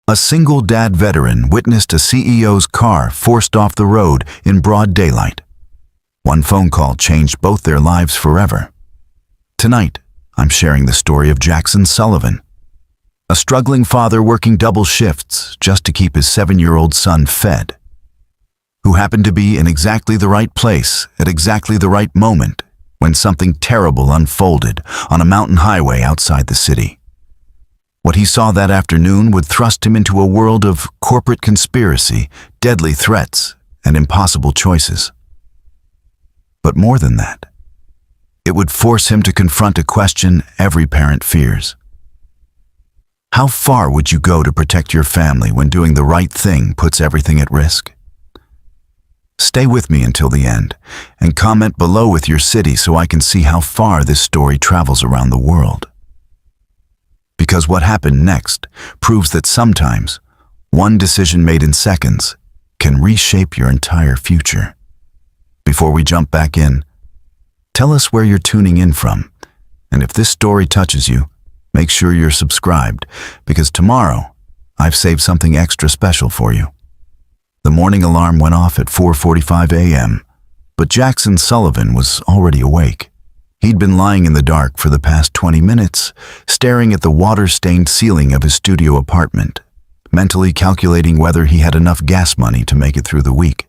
A single dad veteran witnessed a CEO's car forced off the road in broad daylight. One phone call changed both their lives forever. Tonight, I'm sharing the story of Jackson Sullivan, a struggling father working double shifts just to keep his 7-year-old son fed, who happened to be in exactly the right place at exactly the right moment when something terrible unfolded on a mountain highway outside the city. What he saw that afternoon would thrust him into a world of corporate conspiracy, deadly threats, and impossible choices. But more than that, it would force him to confront a question every parent fears. How far would you go to protect your family when doing the right thing puts everything at risk? Stay with me until the end, and comment below with your city so I can see how far this story travels around the world. Because what happened next proves that sometimes one decision made in seconds can reshape your entire future. Before we jump back in, tell us where you're tuning in from, and if this story touches you, make sure you're subscribed, because tomorrow I've saved something extra special for you. The morning alarm went off at 4:45 a.m., but Jackson Sullivan was already awake. He'd been lying in the dark for the past 20 minutes, staring at the water-stained ceiling of his studio apartment, mentally calculating whether he had enough gas money to make it through the week.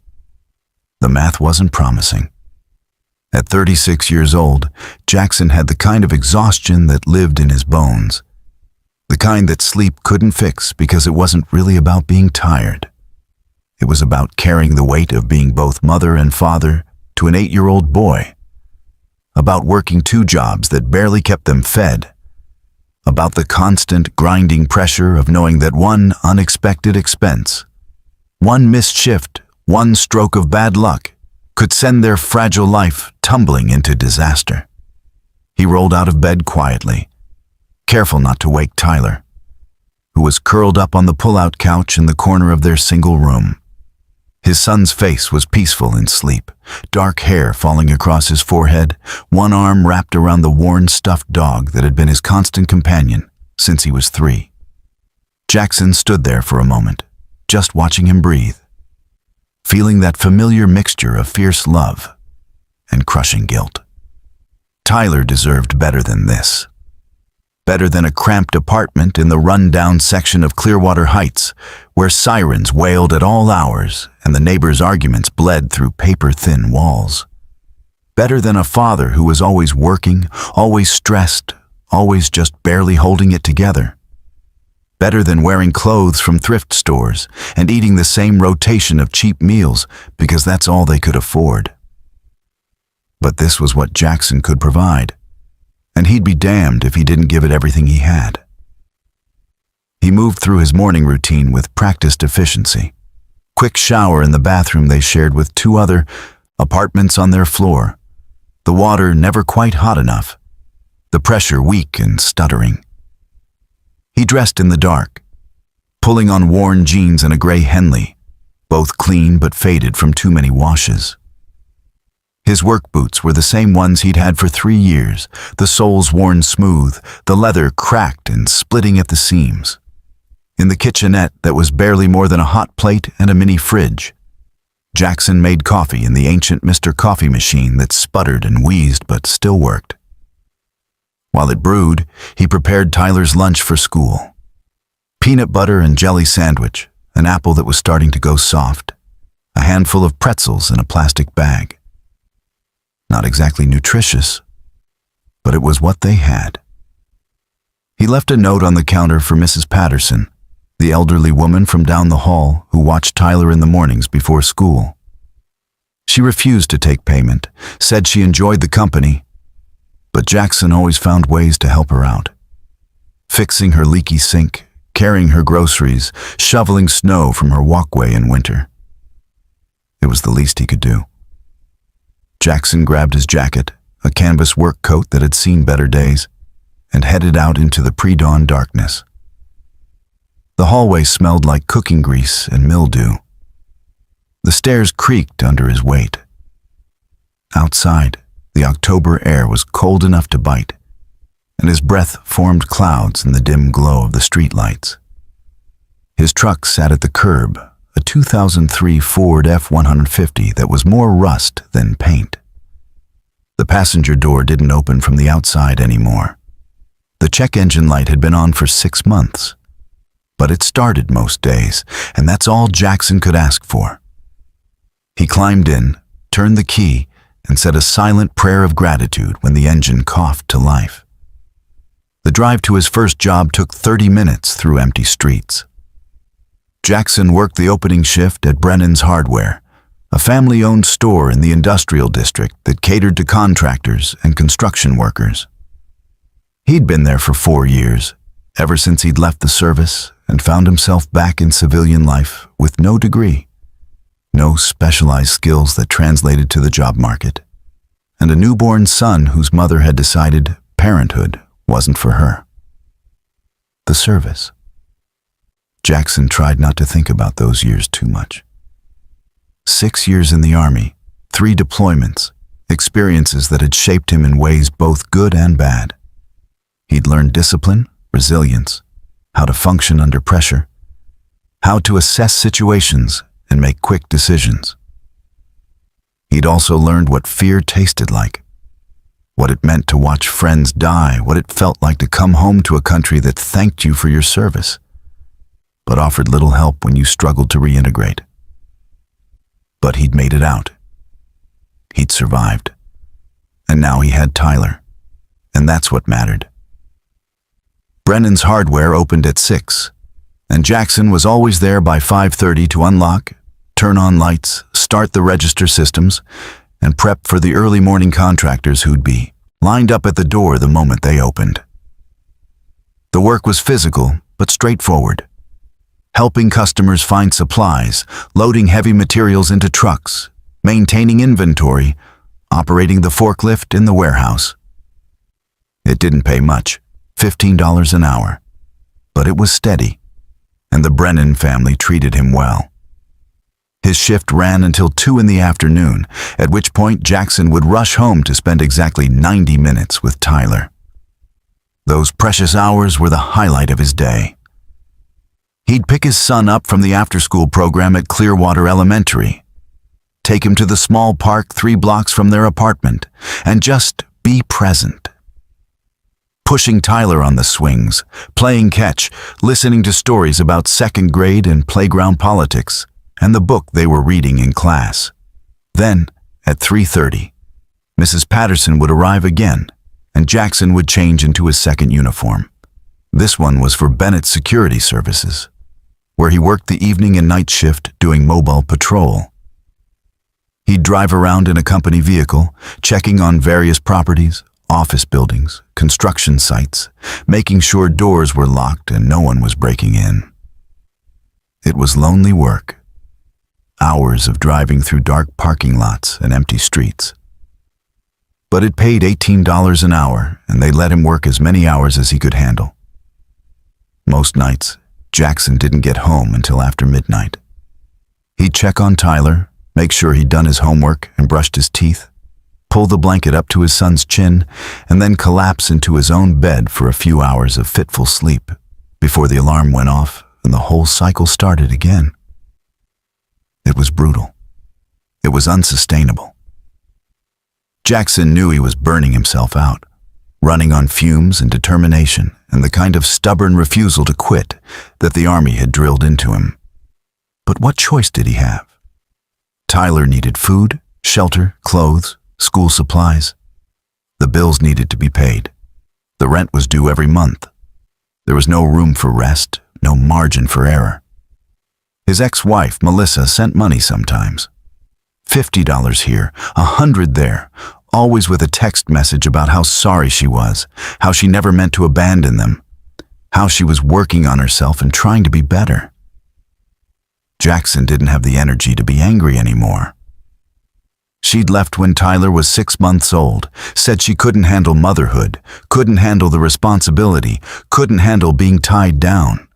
The math wasn't promising. At 36 years old, Jackson had the kind of exhaustion that lived in his bones, the kind that sleep couldn't fix because it wasn't really about being tired. It was about carrying the weight of being both mother and father to an 8-year-old boy, about working 2 jobs that barely kept them fed, about the constant grinding pressure of knowing that one unexpected expense, one missed shift, one stroke of bad luck could send their fragile life tumbling into disaster. He rolled out of bed quietly, careful not to wake Tyler, who was curled up on the pull-out couch in the corner of their single room. His son's face was peaceful in sleep, dark hair falling across his forehead, one arm wrapped around the worn stuffed dog that had been his constant companion since he was 3. Jackson stood there for a moment, just watching him breathe, feeling that familiar mixture of fierce love and crushing guilt. Tyler deserved better than this. Better than a cramped apartment in the run-down section of Clearwater Heights, where sirens wailed at all hours and the neighbors' arguments bled through paper-thin walls. Better than a father who was always working, always stressed, always just barely holding it together. Better than wearing clothes from thrift stores and eating the same rotation of cheap meals because that's all they could afford. But this was what Jackson could provide, and he'd be damned if he didn't give it everything he had. He moved through his morning routine with practiced efficiency. Quick shower in the bathroom they shared with 2 other apartments on their floor. The water never quite hot enough, the pressure weak and stuttering. He dressed in the dark, pulling on worn jeans and a gray Henley, both clean but faded from too many washes. His work boots were the same ones he'd had for 3 years, the soles worn smooth, the leather cracked and splitting at the seams. In the kitchenette that was barely more than a hot plate and a mini fridge, Jackson made coffee in the ancient Mr. Coffee machine that sputtered and wheezed but still worked. While it brewed, he prepared Tyler's lunch for school. Peanut butter and jelly sandwich, an apple that was starting to go soft, a handful of pretzels in a plastic bag. Not exactly nutritious, but it was what they had. He left a note on the counter for Mrs. Patterson, the elderly woman from down the hall who watched Tyler in the mornings before school. She refused to take payment, said she enjoyed the company, but Jackson always found ways to help her out. Fixing her leaky sink, carrying her groceries, shoveling snow from her walkway in winter. It was the least he could do. Jackson grabbed his jacket, a canvas work coat that had seen better days, and headed out into the pre-dawn darkness. The hallway smelled like cooking grease and mildew. The stairs creaked under his weight. Outside, the October air was cold enough to bite, and his breath formed clouds in the dim glow of the streetlights. His truck sat at the curb, a 2003 Ford F-150 that was more rust than paint. The passenger door didn't open from the outside anymore. The check engine light had been on for 6 months, but it started most days, and that's all Jackson could ask for. He climbed in, turned the key, and said a silent prayer of gratitude when the engine coughed to life. The drive to his first job took 30 minutes through empty streets. Jackson worked the opening shift at Brennan's Hardware, a family-owned store in the industrial district that catered to contractors and construction workers. He'd been there for 4 years, ever since he'd left the service and found himself back in civilian life with no degree, no specialized skills that translated to the job market, and a newborn son whose mother had decided parenthood wasn't for her. The service. Jackson tried not to think about those years too much. 6 years in the Army, 3 deployments, experiences that had shaped him in ways both good and bad. He'd learned discipline, resilience, how to function under pressure, how to assess situations and make quick decisions. He'd also learned what fear tasted like, what it meant to watch friends die, what it felt like to come home to a country that thanked you for your service, but offered little help when you struggled to reintegrate. But he'd made it out. He'd survived. And now he had Tyler. And that's what mattered. Brennan's Hardware opened at 6, and Jackson was always there by 5:30 to unlock, turn on lights, start the register systems, and prep for the early morning contractors who'd be lined up at the door the moment they opened. The work was physical, but straightforward. Helping customers find supplies, loading heavy materials into trucks, maintaining inventory, operating the forklift in the warehouse. It didn't pay much, $15 an hour, but it was steady, and the Brennan family treated him well. His shift ran until 2 in the afternoon, at which point Jackson would rush home to spend exactly 90 minutes with Tyler. Those precious hours were the highlight of his day. He'd pick his son up from the after-school program at Clearwater Elementary, take him to the small park 3 blocks from their apartment, and just be present. Pushing Tyler on the swings, playing catch, listening to stories about second grade and playground politics, and the book they were reading in class. Then, at 3:30, Mrs. Patterson would arrive again, and Jackson would change into his second uniform. This one was for Bennett's Security Services, where he worked the evening and night shift doing mobile patrol. He'd drive around in a company vehicle, checking on various properties, office buildings, construction sites, making sure doors were locked and no one was breaking in. It was lonely work. Hours of driving through dark parking lots and empty streets. But it paid $18 an hour, and they let him work as many hours as he could handle. Most nights, Jackson didn't get home until after midnight. He'd check on Tyler, make sure he'd done his homework and brushed his teeth, pull the blanket up to his son's chin, and then collapse into his own bed for a few hours of fitful sleep before the alarm went off and the whole cycle started again. It was brutal. It was unsustainable. Jackson knew he was burning himself out, running on fumes and determination and the kind of stubborn refusal to quit that the Army had drilled into him. But what choice did he have? Tyler needed food, shelter, clothes, school supplies. The bills needed to be paid. The rent was due every month. There was no room for rest, no margin for error. His ex-wife, Melissa, sent money sometimes. $50 here, $100 there, always with a text message about how sorry she was, how she never meant to abandon them, how she was working on herself and trying to be better. Jackson didn't have the energy to be angry anymore. She'd left when Tyler was 6 months old, said she couldn't handle motherhood, couldn't handle the responsibility, couldn't handle being tied down.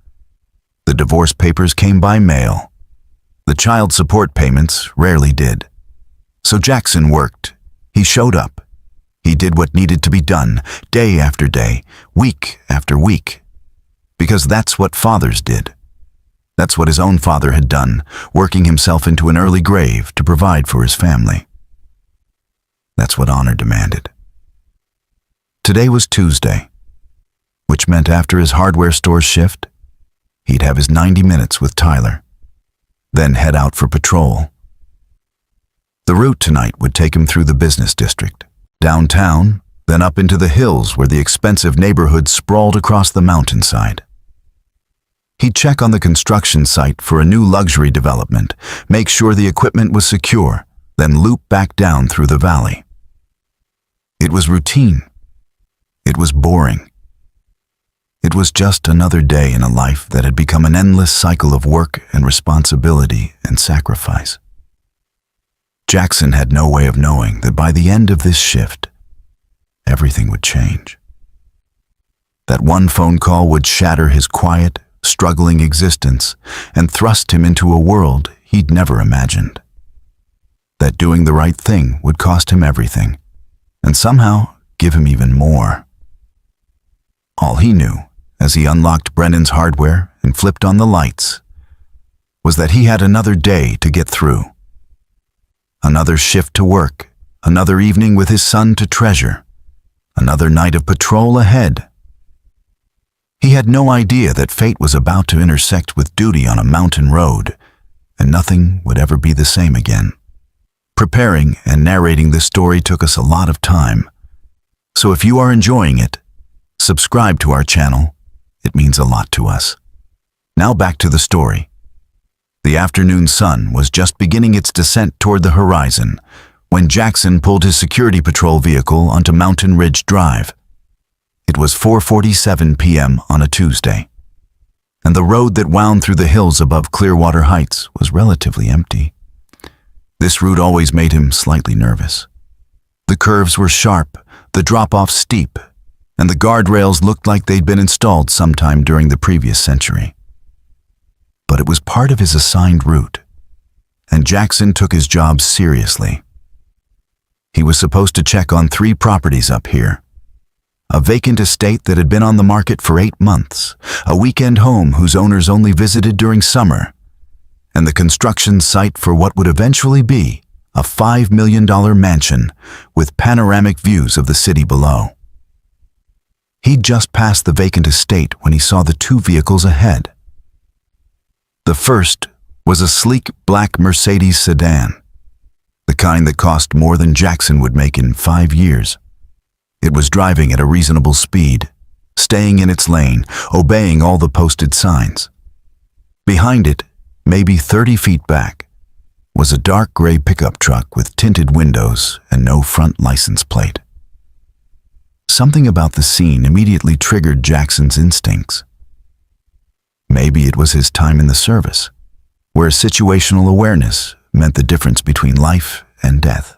The divorce papers came by mail. The child support payments rarely did. So Jackson worked. He showed up. He did what needed to be done, day after day, week after week. Because that's what fathers did. That's what his own father had done, working himself into an early grave to provide for his family. That's what honor demanded. Today was Tuesday, which meant after his hardware store's shift, he'd have his 90 minutes with Tyler, then head out for patrol. The route tonight would take him through the business district, downtown, then up into the hills where the expensive neighborhood sprawled across the mountainside. He'd check on the construction site for a new luxury development, make sure the equipment was secure, then loop back down through the valley. It was routine. It was boring. It was just another day in a life that had become an endless cycle of work and responsibility and sacrifice. Jackson had no way of knowing that by the end of this shift, everything would change. That one phone call would shatter his quiet, struggling existence and thrust him into a world he'd never imagined. That doing the right thing would cost him everything, and somehow give him even more. All he knew, as he unlocked Brennan's hardware and flipped on the lights, was that he had another day to get through. Another shift to work, another evening with his son to treasure, another night of patrol ahead. He had no idea that fate was about to intersect with duty on a mountain road, and nothing would ever be the same again. Preparing and narrating this story took us a lot of time, so if you are enjoying it, subscribe to our channel. It means a lot to us. Now back to the story. The afternoon sun was just beginning its descent toward the horizon when Jackson pulled his security patrol vehicle onto Mountain Ridge Drive. It was 4:47 p.m. on a Tuesday, and the road that wound through the hills above Clearwater Heights was relatively empty. This route always made him slightly nervous. The curves were sharp, the drop-off steep, and the guardrails looked like they'd been installed sometime during the previous century. But it was part of his assigned route, and Jackson took his job seriously. He was supposed to check on 3 properties up here: a vacant estate that had been on the market for 8 months, a weekend home whose owners only visited during summer, and the construction site for what would eventually be a $5 million mansion with panoramic views of the city below. He'd just passed the vacant estate when he saw the 2 vehicles ahead. The first was a sleek black Mercedes sedan, the kind that cost more than Jackson would make in 5 years. It was driving at a reasonable speed, staying in its lane, obeying all the posted signs. Behind it, maybe 30 feet back, was a dark gray pickup truck with tinted windows and no front license plate. Something about the scene immediately triggered Jackson's instincts. Maybe it was his time in the service, where situational awareness meant the difference between life and death.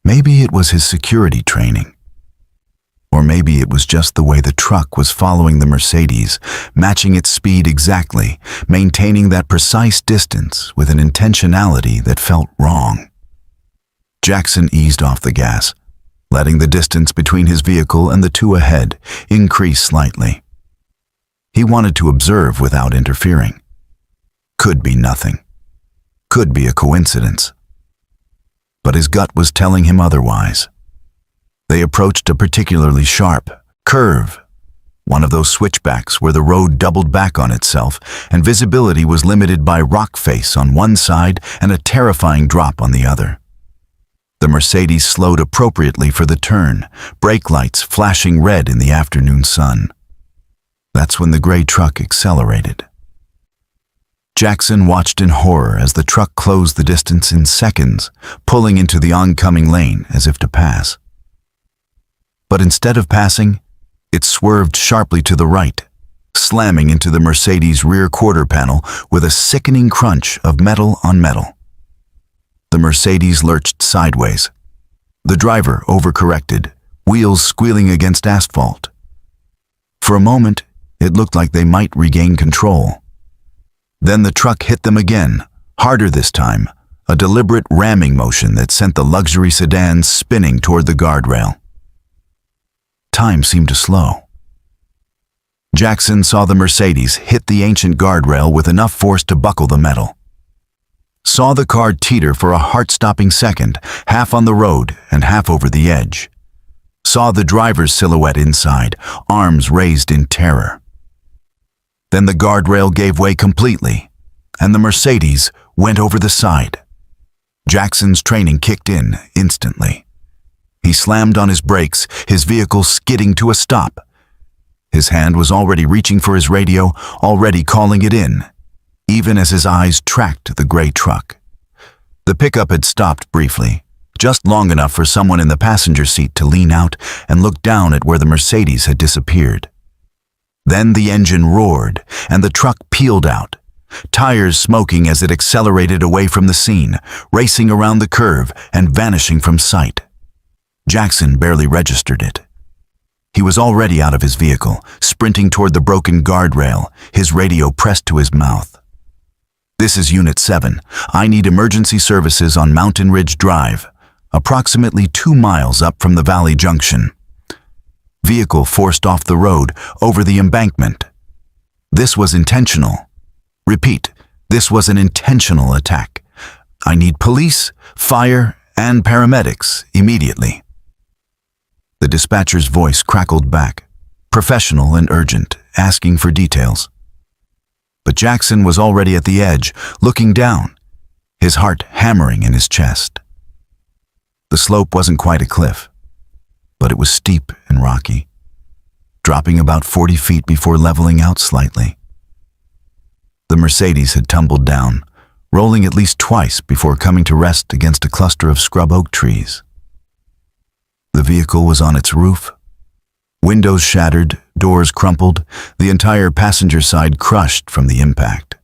Maybe it was his security training. Or maybe it was just the way the truck was following the Mercedes, matching its speed exactly, maintaining that precise distance with an intentionality that felt wrong. Jackson eased off the gas, letting the distance between his vehicle and the 2 ahead increase slightly. He wanted to observe without interfering. Could be nothing. Could be a coincidence. But his gut was telling him otherwise. They approached a particularly sharp curve, one of those switchbacks where the road doubled back on itself and visibility was limited by rock face on one side and a terrifying drop on the other. The Mercedes slowed appropriately for the turn, brake lights flashing red in the afternoon sun. That's when the gray truck accelerated. Jackson watched in horror as the truck closed the distance in seconds, pulling into the oncoming lane as if to pass. But instead of passing, it swerved sharply to the right, slamming into the Mercedes' rear quarter panel with a sickening crunch of metal on metal. The Mercedes lurched sideways. The driver overcorrected, wheels squealing against asphalt. For a moment, it looked like they might regain control. Then the truck hit them again, harder this time, a deliberate ramming motion that sent the luxury sedan spinning toward the guardrail. Time seemed to slow. Jackson saw the Mercedes hit the ancient guardrail with enough force to buckle the metal. Saw the car teeter for a heart-stopping second, half on the road and half over the edge. Saw the driver's silhouette inside, arms raised in terror. Then the guardrail gave way completely, and the Mercedes went over the side. Jackson's training kicked in instantly. He slammed on his brakes, his vehicle skidding to a stop. His hand was already reaching for his radio, already calling it in, even as his eyes tracked the gray truck. The pickup had stopped briefly, just long enough for someone in the passenger seat to lean out and look down at where the Mercedes had disappeared. Then the engine roared, and the truck peeled out, tires smoking as it accelerated away from the scene, racing around the curve and vanishing from sight. Jackson barely registered it. He was already out of his vehicle, sprinting toward the broken guardrail, his radio pressed to his mouth. "This is Unit 7. I need emergency services on Mountain Ridge Drive, approximately 2 miles up from the Valley Junction. Vehicle forced off the road over the embankment. This was intentional. Repeat, this was an intentional attack. I need police, fire, and paramedics immediately." The dispatcher's voice crackled back, professional and urgent, asking for details. But Jackson was already at the edge, looking down, his heart hammering in his chest. The slope wasn't quite a cliff, but it was steep and rocky, dropping about 40 feet before leveling out slightly. The Mercedes had tumbled down, rolling at least twice before coming to rest against a cluster of scrub oak trees. The vehicle was on its roof. Windows shattered, doors crumpled, the entire passenger side crushed from the impact.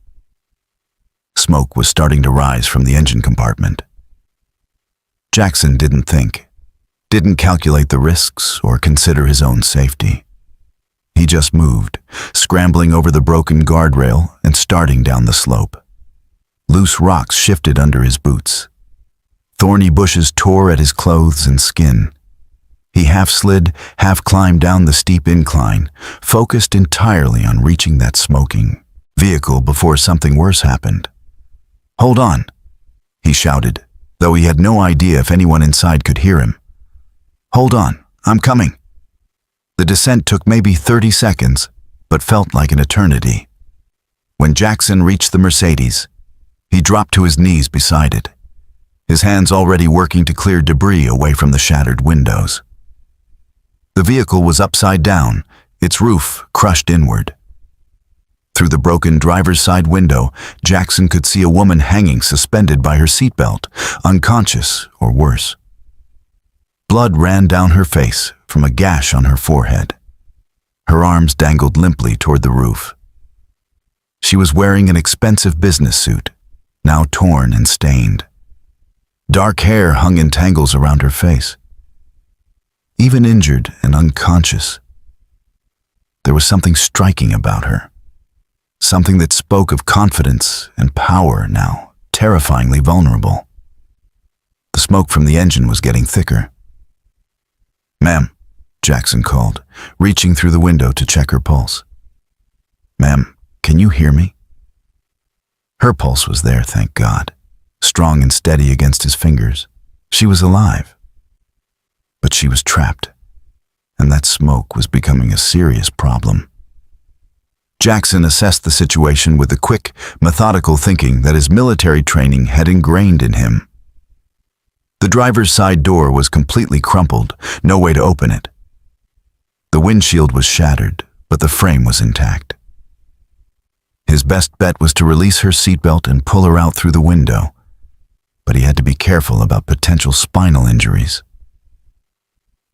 Smoke was starting to rise from the engine compartment. Jackson didn't think, didn't calculate the risks or consider his own safety. He just moved, scrambling over the broken guardrail and starting down the slope. Loose rocks shifted under his boots. Thorny bushes tore at his clothes and skin. He half slid, half climbed down the steep incline, focused entirely on reaching that smoking vehicle before something worse happened. "Hold on," he shouted, though he had no idea if anyone inside could hear him. "Hold on, I'm coming." The descent took maybe 30 seconds, but felt like an eternity. When Jackson reached the Mercedes, he dropped to his knees beside it, his hands already working to clear debris away from the shattered windows. The vehicle was upside down, its roof crushed inward. Through the broken driver's side window, Jackson could see a woman hanging suspended by her seatbelt, unconscious or worse. Blood ran down her face from a gash on her forehead. Her arms dangled limply toward the roof. She was wearing an expensive business suit, now torn and stained. Dark hair hung in tangles around her face. Even injured and unconscious, there was something striking about her. Something that spoke of confidence and power, now terrifyingly vulnerable. The smoke from the engine was getting thicker. "Ma'am," Jackson called, reaching through the window to check her pulse. "Ma'am, can you hear me?" Her pulse was there, thank God, strong and steady against his fingers. She was alive. But she was trapped, and that smoke was becoming a serious problem. Jackson assessed the situation with the quick, methodical thinking that his military training had ingrained in him. The driver's side door was completely crumpled, no way to open it. The windshield was shattered, but the frame was intact. His best bet was to release her seatbelt and pull her out through the window, but he had to be careful about potential spinal injuries.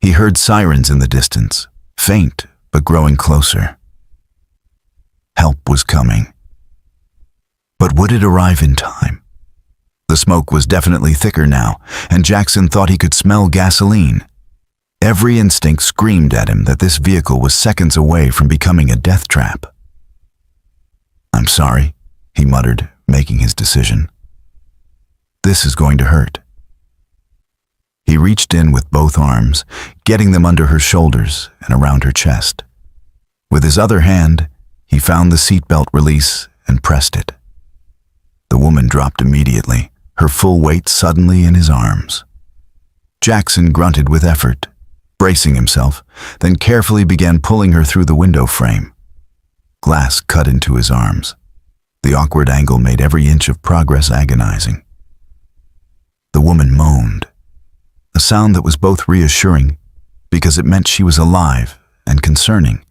He heard sirens in the distance, faint but growing closer. Help was coming. But would it arrive in time? The smoke was definitely thicker now, and Jackson thought he could smell gasoline. Every instinct screamed at him that this vehicle was seconds away from becoming a death trap. "I'm sorry," he muttered, making his decision. "This is going to hurt." He reached in with both arms, getting them under her shoulders and around her chest. With his other hand, he found the seatbelt release and pressed it. The woman dropped immediately, her full weight suddenly in his arms. Jackson grunted with effort, bracing himself, then carefully began pulling her through the window frame. Glass cut into his arms. The awkward angle made every inch of progress agonizing. The woman moaned, a sound that was both reassuring because it meant she was alive and concerning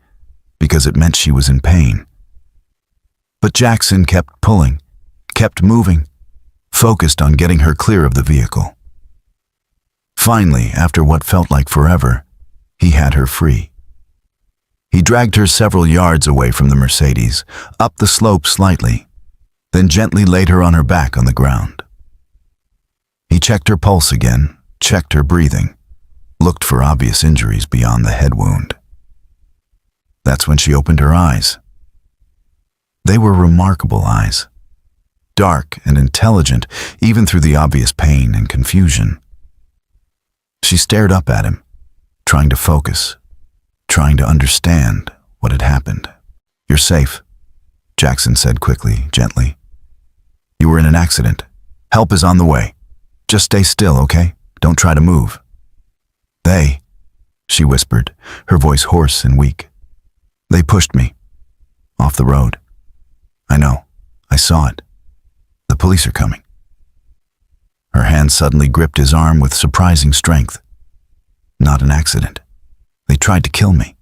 because it meant she was in pain. But Jackson kept pulling, kept moving, focused on getting her clear of the vehicle. Finally, after what felt like forever, he had her free. He dragged her several yards away from the Mercedes, up the slope slightly, then gently laid her on her back on the ground. He checked her pulse again, checked her breathing, looked for obvious injuries beyond the head wound. That's when she opened her eyes. They were remarkable eyes, dark and intelligent even through the obvious pain and confusion. She stared up at him, trying to focus, trying to understand what had happened. "You're safe," Jackson said quickly, gently. "You were in an accident. Help is on the way. Just stay still, okay? Don't try to move." "They," she whispered, her voice hoarse and weak. "They pushed me. Off the road. I know. I saw it. The police are coming." Her hand suddenly gripped his arm with surprising strength. "Not an accident. They tried to kill me."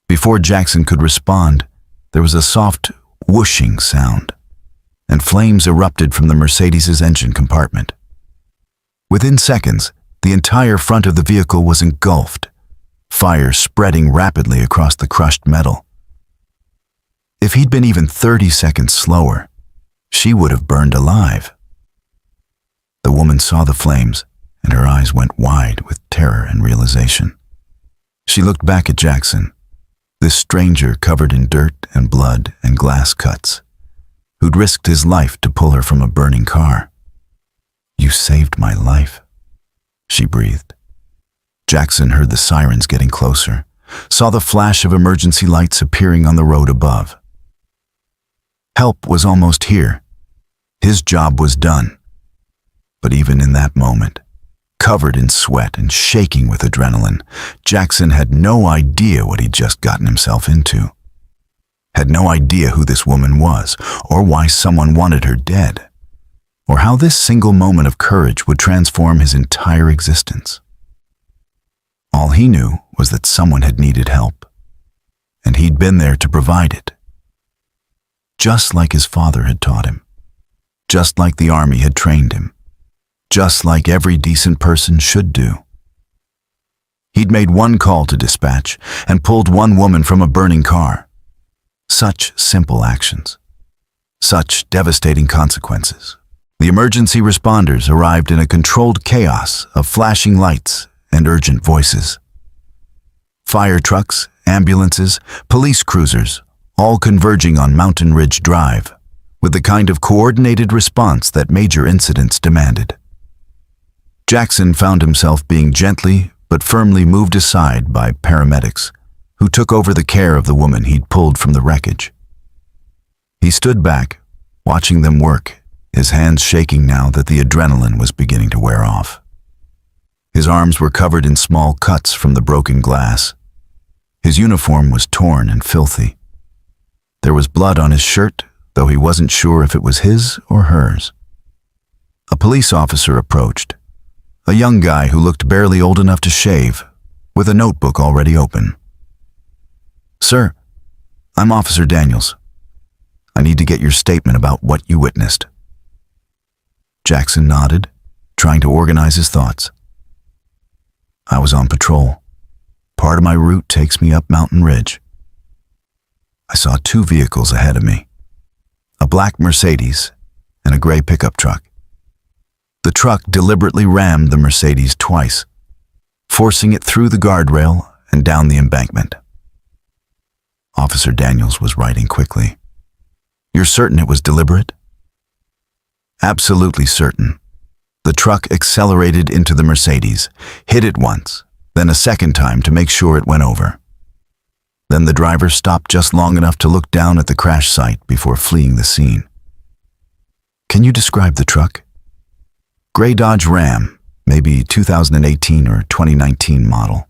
Before Jackson could respond, there was a soft whooshing sound, and flames erupted from the Mercedes' engine compartment. Within seconds, the entire front of the vehicle was engulfed, fire spreading rapidly across the crushed metal. If he'd been even 30 seconds slower, she would have burned alive. The woman saw the flames, and her eyes went wide with terror and realization. She looked back at Jackson, this stranger covered in dirt and blood and glass cuts, who'd risked his life to pull her from a burning car. "You saved my life," she breathed. Jackson heard the sirens getting closer, saw the flash of emergency lights appearing on the road above. Help was almost here. His job was done. But even in that moment, covered in sweat and shaking with adrenaline, Jackson had no idea what he'd just gotten himself into. Had no idea who this woman was, or why someone wanted her dead, or how this single moment of courage would transform his entire existence. All he knew was that someone had needed help, and he'd been there to provide it. Just like his father had taught him, just like the army had trained him, just like every decent person should do. He'd made one call to dispatch and pulled one woman from a burning car. Such simple actions, such devastating consequences. The emergency responders arrived in a controlled chaos of flashing lights and urgent voices. Fire trucks, ambulances, police cruisers, all converging on Mountain Ridge Drive, with the kind of coordinated response that major incidents demanded. Jackson found himself being gently but firmly moved aside by paramedics who took over the care of the woman he'd pulled from the wreckage. He stood back, watching them work, his hands shaking now that the adrenaline was beginning to wear off. His arms were covered in small cuts from the broken glass. His uniform was torn and filthy. There was blood on his shirt, though he wasn't sure if it was his or hers. A police officer approached, a young guy who looked barely old enough to shave, with a notebook already open. "Sir, I'm Officer Daniels. I need to get your statement about what you witnessed." Jackson nodded, trying to organize his thoughts. "I was on patrol. Part of my route takes me up Mountain Ridge. I saw two vehicles ahead of me, a black Mercedes and a gray pickup truck. The truck deliberately rammed the Mercedes twice, forcing it through the guardrail and down the embankment." Officer Daniels was writing quickly. "You're certain it was deliberate?" "Absolutely certain. The truck accelerated into the Mercedes, hit it once, then a second time to make sure it went over. Then the driver stopped just long enough to look down at the crash site before fleeing the scene. Can you describe the truck? Gray Dodge Ram, maybe 2018 or 2019 model.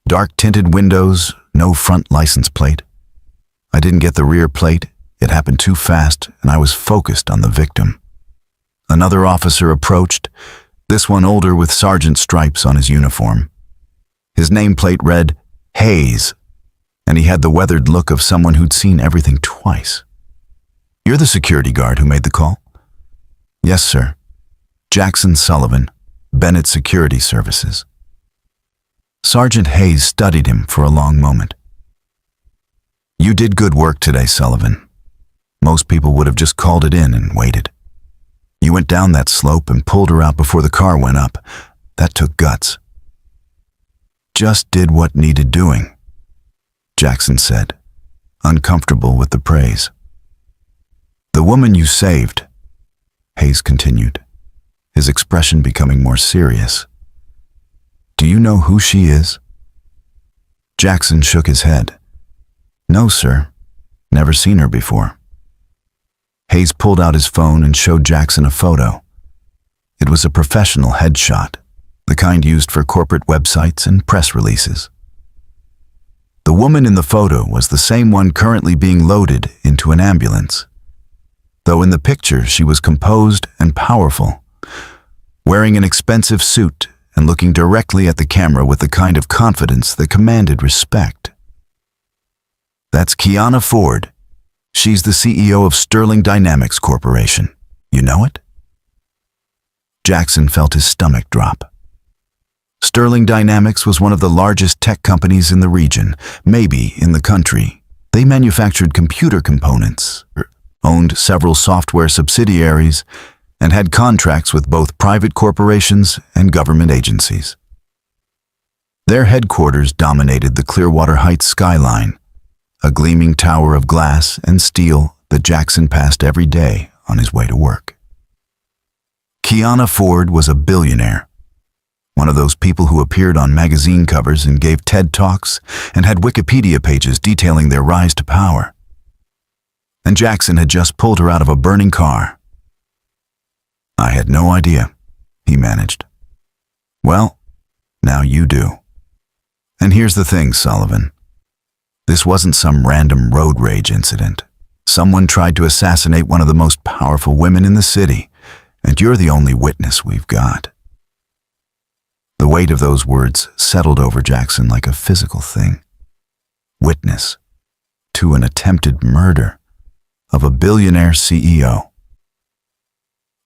Dark tinted windows, no front license plate. I didn't get the rear plate. It happened too fast, and I was focused on the victim. Another officer approached, this one older with sergeant stripes on his uniform. His nameplate read, Hayes, and he had the weathered look of someone who'd seen everything twice. You're the security guard who made the call? Yes, sir. Jackson Sullivan, Bennett Security Services. Sergeant Hayes studied him for a long moment. You did good work today, Sullivan. Most people would have just called it in and waited. You went down that slope and pulled her out before the car went up. That took guts. Just did what needed doing, Jackson said, uncomfortable with the praise. The woman you saved, Hayes continued, his expression becoming more serious. Do you know who she is? Jackson shook his head. No, sir. Never seen her before. Hayes pulled out his phone and showed Jackson a photo. It was a professional headshot, the kind used for corporate websites and press releases. The woman in the photo was the same one currently being loaded into an ambulance, though in the picture she was composed and powerful, wearing an expensive suit and looking directly at the camera with the kind of confidence that commanded respect. That's Kiana Ford. She's the CEO of Sterling Dynamics Corporation. You know it? Jackson felt his stomach drop. Sterling Dynamics was one of the largest tech companies in the region, maybe in the country. They manufactured computer components, owned several software subsidiaries, and had contracts with both private corporations and government agencies. Their headquarters dominated the Clearwater Heights skyline, a gleaming tower of glass and steel that Jackson passed every day on his way to work. Kiana Ford was a billionaire, one of those people who appeared on magazine covers and gave TED Talks and had Wikipedia pages detailing their rise to power. And Jackson had just pulled her out of a burning car. I had no idea, he managed. Well, now you do. And here's the thing, Sullivan. This wasn't some random road rage incident. Someone tried to assassinate one of the most powerful women in the city, and you're the only witness we've got. The weight of those words settled over Jackson like a physical thing. Witness to an attempted murder of a billionaire CEO.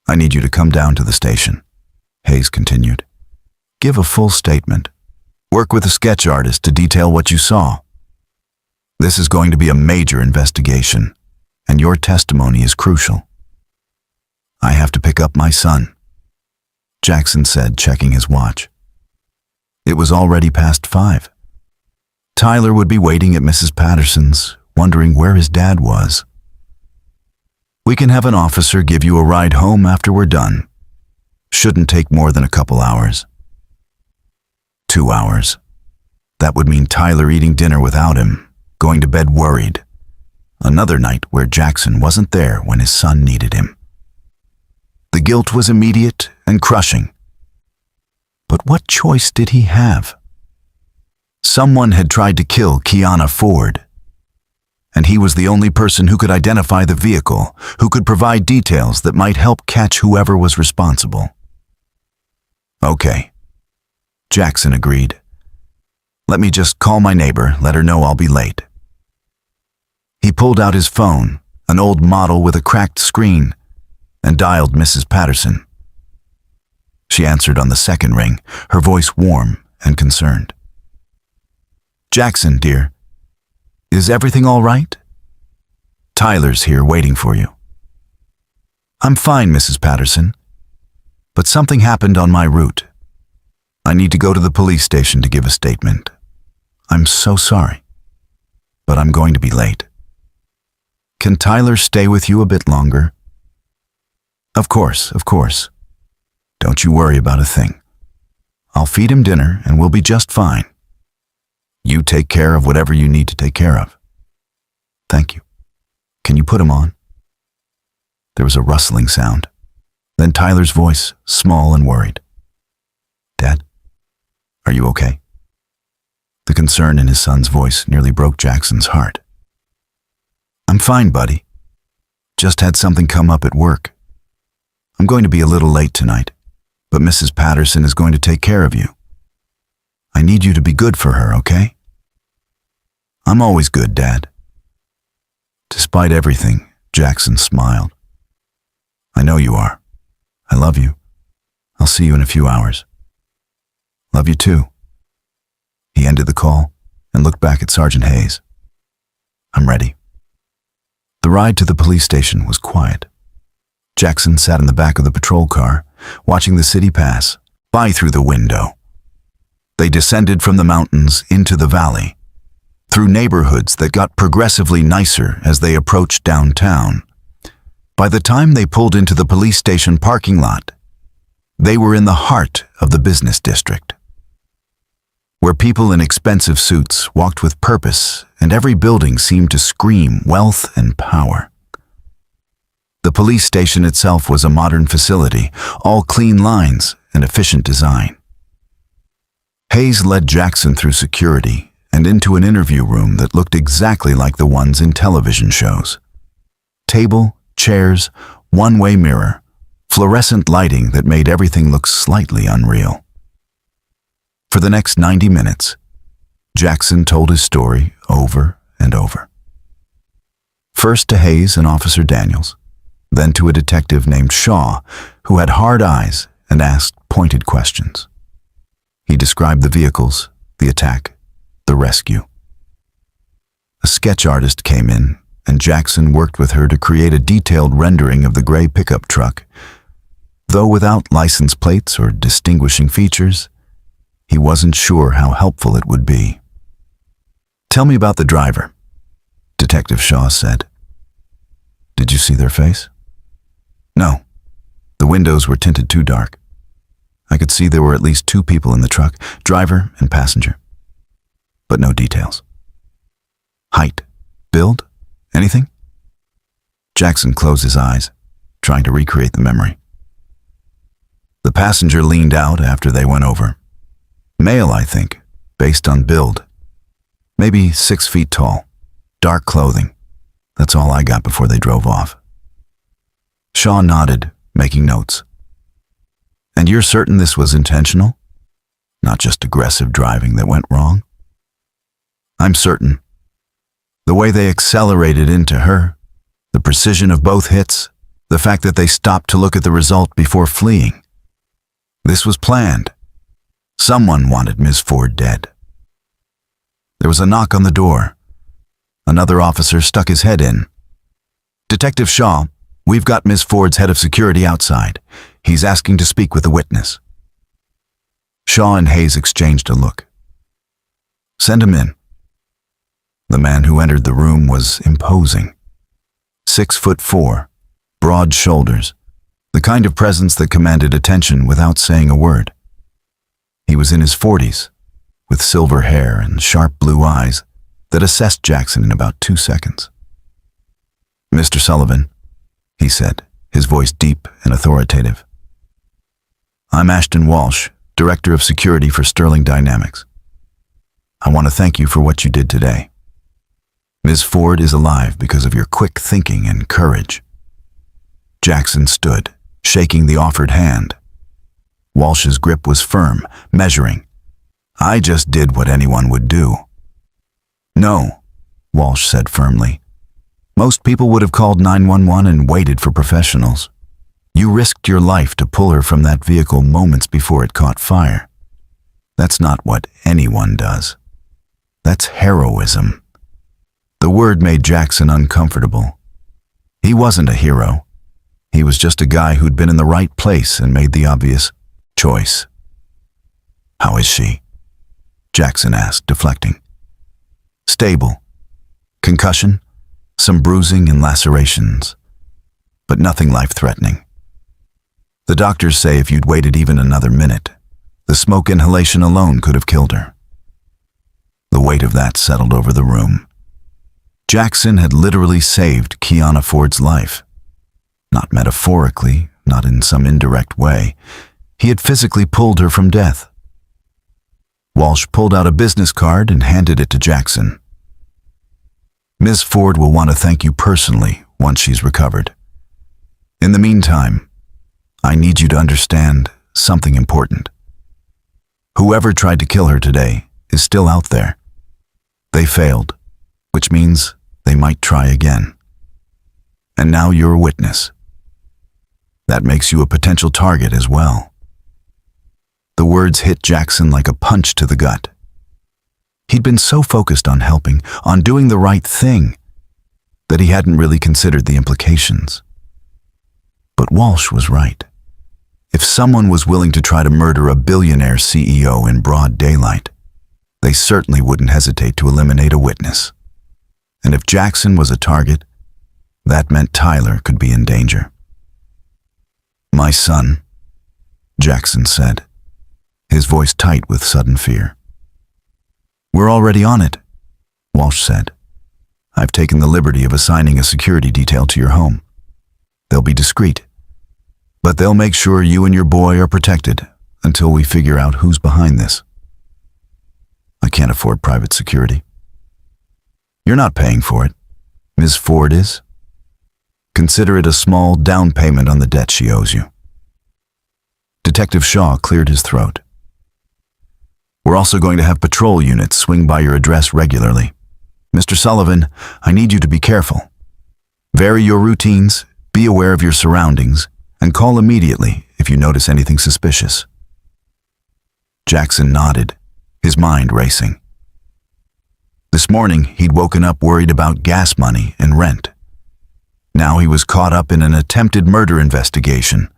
I need you to come down to the station, Hayes continued. Give a full statement. Work with a sketch artist to detail what you saw. This is going to be a major investigation, and your testimony is crucial. I have to pick up my son, Jackson said, checking his watch. It was already past 5. Tyler would be waiting at Mrs. Patterson's, wondering where his dad was. We can have an officer give you a ride home after we're done. Shouldn't take more than a couple hours. 2 hours. That would mean Tyler eating dinner without him, going to bed worried. Another night where Jackson wasn't there when his son needed him. The guilt was immediate and crushing. But what choice did he have? Someone had tried to kill Kiana Ford, and he was the only person who could identify the vehicle, who could provide details that might help catch whoever was responsible. Okay, Jackson agreed. Let me just call my neighbor, let her know I'll be late. He pulled out his phone, an old model with a cracked screen, and dialed Mrs. Patterson. She answered on the second ring, her voice warm and concerned. Jackson, dear, is everything all right? Tyler's here waiting for you. I'm fine, Mrs. Patterson, but something happened on my route. I need to go to the police station to give a statement. I'm so sorry, but I'm going to be late. Can Tyler stay with you a bit longer? Of course, of course. Don't you worry about a thing. I'll feed him dinner and we'll be just fine. You take care of whatever you need to take care of. Thank you. Can you put him on? There was a rustling sound. Then Tyler's voice, small and worried. Dad, are you okay? The concern in his son's voice nearly broke Jackson's heart. I'm fine, buddy. Just had something come up at work. I'm going to be a little late tonight, but Mrs. Patterson is going to take care of you. I need you to be good for her, okay? I'm always good, Dad. Despite everything, Jackson smiled. I know you are. I love you. I'll see you in a few hours. Love you too. He ended the call and looked back at Sergeant Hayes. I'm ready. The ride to the police station was quiet. Jackson sat in the back of the patrol car, watching the city pass by through the window. They descended from the mountains into the valley, through neighborhoods that got progressively nicer as they approached downtown. By the time they pulled into the police station parking lot, they were in the heart of the business district, where people in expensive suits walked with purpose and every building seemed to scream wealth and power. The police station itself was a modern facility, all clean lines and efficient design. Hayes led Jackson through security and into an interview room that looked exactly like the ones in television shows. Table, chairs, one-way mirror, fluorescent lighting that made everything look slightly unreal. For the next 90 minutes, Jackson told his story over and over. First to Hayes and Officer Daniels, then to a detective named Shaw, who had hard eyes and asked pointed questions. He described the vehicles, the attack, the rescue. A sketch artist came in, and Jackson worked with her to create a detailed rendering of the gray pickup truck. Though without license plates or distinguishing features, he wasn't sure how helpful it would be. Tell me about the driver, Detective Shaw said. Did you see their face? No. The windows were tinted too dark. I could see there were at least 2 people in the truck, driver and passenger. But no details. Height, build, anything? Jackson closed his eyes, trying to recreate the memory. The passenger leaned out after they went over. Male, I think, based on build. Maybe 6 feet tall, dark clothing. That's all I got before they drove off. Shaw nodded, making notes. And you're certain this was intentional? Not just aggressive driving that went wrong? I'm certain. The way they accelerated into her, the precision of both hits, the fact that they stopped to look at the result before fleeing. This was planned. Someone wanted Ms. Ford dead. There was a knock on the door. Another officer stuck his head in. Detective Shaw, we've got Ms. Ford's head of security outside. He's asking to speak with a witness. Shaw and Hayes exchanged a look. Send him in. The man who entered the room was imposing. 6'4", broad shoulders, the kind of presence that commanded attention without saying a word. He was in his 40s, with silver hair and sharp blue eyes that assessed Jackson in about 2 seconds. Mr. Sullivan, he said, his voice deep and authoritative. I'm Ashton Walsh, Director of Security for Sterling Dynamics. I want to thank you for what you did today. Ms. Ford is alive because of your quick thinking and courage. Jackson stood, shaking the offered hand. Walsh's grip was firm, measuring. I just did what anyone would do. No, Walsh said firmly. Most people would have called 911 and waited for professionals. You risked your life to pull her from that vehicle moments before it caught fire. That's not what anyone does. That's heroism. The word made Jackson uncomfortable. He wasn't a hero. He was just a guy who'd been in the right place and made the obvious choice. How is she? Jackson asked, deflecting. Stable. Concussion, some bruising and lacerations, but nothing life-threatening. The doctors say if you'd waited even another minute, the smoke inhalation alone could have killed her. The weight of that settled over the room. Jackson had literally saved Kiana Ford's life. Not metaphorically, not in some indirect way. He had physically pulled her from death. Walsh pulled out a business card and handed it to Jackson. Ms. Ford will want to thank you personally once she's recovered. In the meantime, I need you to understand something important. Whoever tried to kill her today is still out there. They failed, which means they might try again. And now you're a witness. That makes you a potential target as well. The words hit Jackson like a punch to the gut. He'd been so focused on helping, on doing the right thing, that he hadn't really considered the implications. But Walsh was right. If someone was willing to try to murder a billionaire CEO in broad daylight, they certainly wouldn't hesitate to eliminate a witness. And if Jackson was a target, that meant Tyler could be in danger. "My son," Jackson said, his voice tight with sudden fear. "We're already on it," Walsh said. "I've taken the liberty of assigning a security detail to your home. They'll be discreet, but they'll make sure you and your boy are protected until we figure out who's behind this. I can't afford private security. You're not paying for it. Ms. Ford is. Consider it a small down payment on the debt she owes you." Detective Shaw cleared his throat. "We're also going to have patrol units swing by your address regularly. Mr. Sullivan, I need you to be careful. Vary your routines, be aware of your surroundings, and call immediately if you notice anything suspicious." Jackson nodded, his mind racing. This morning, he'd woken up worried about gas money and rent. Now he was caught up in an attempted murder investigation,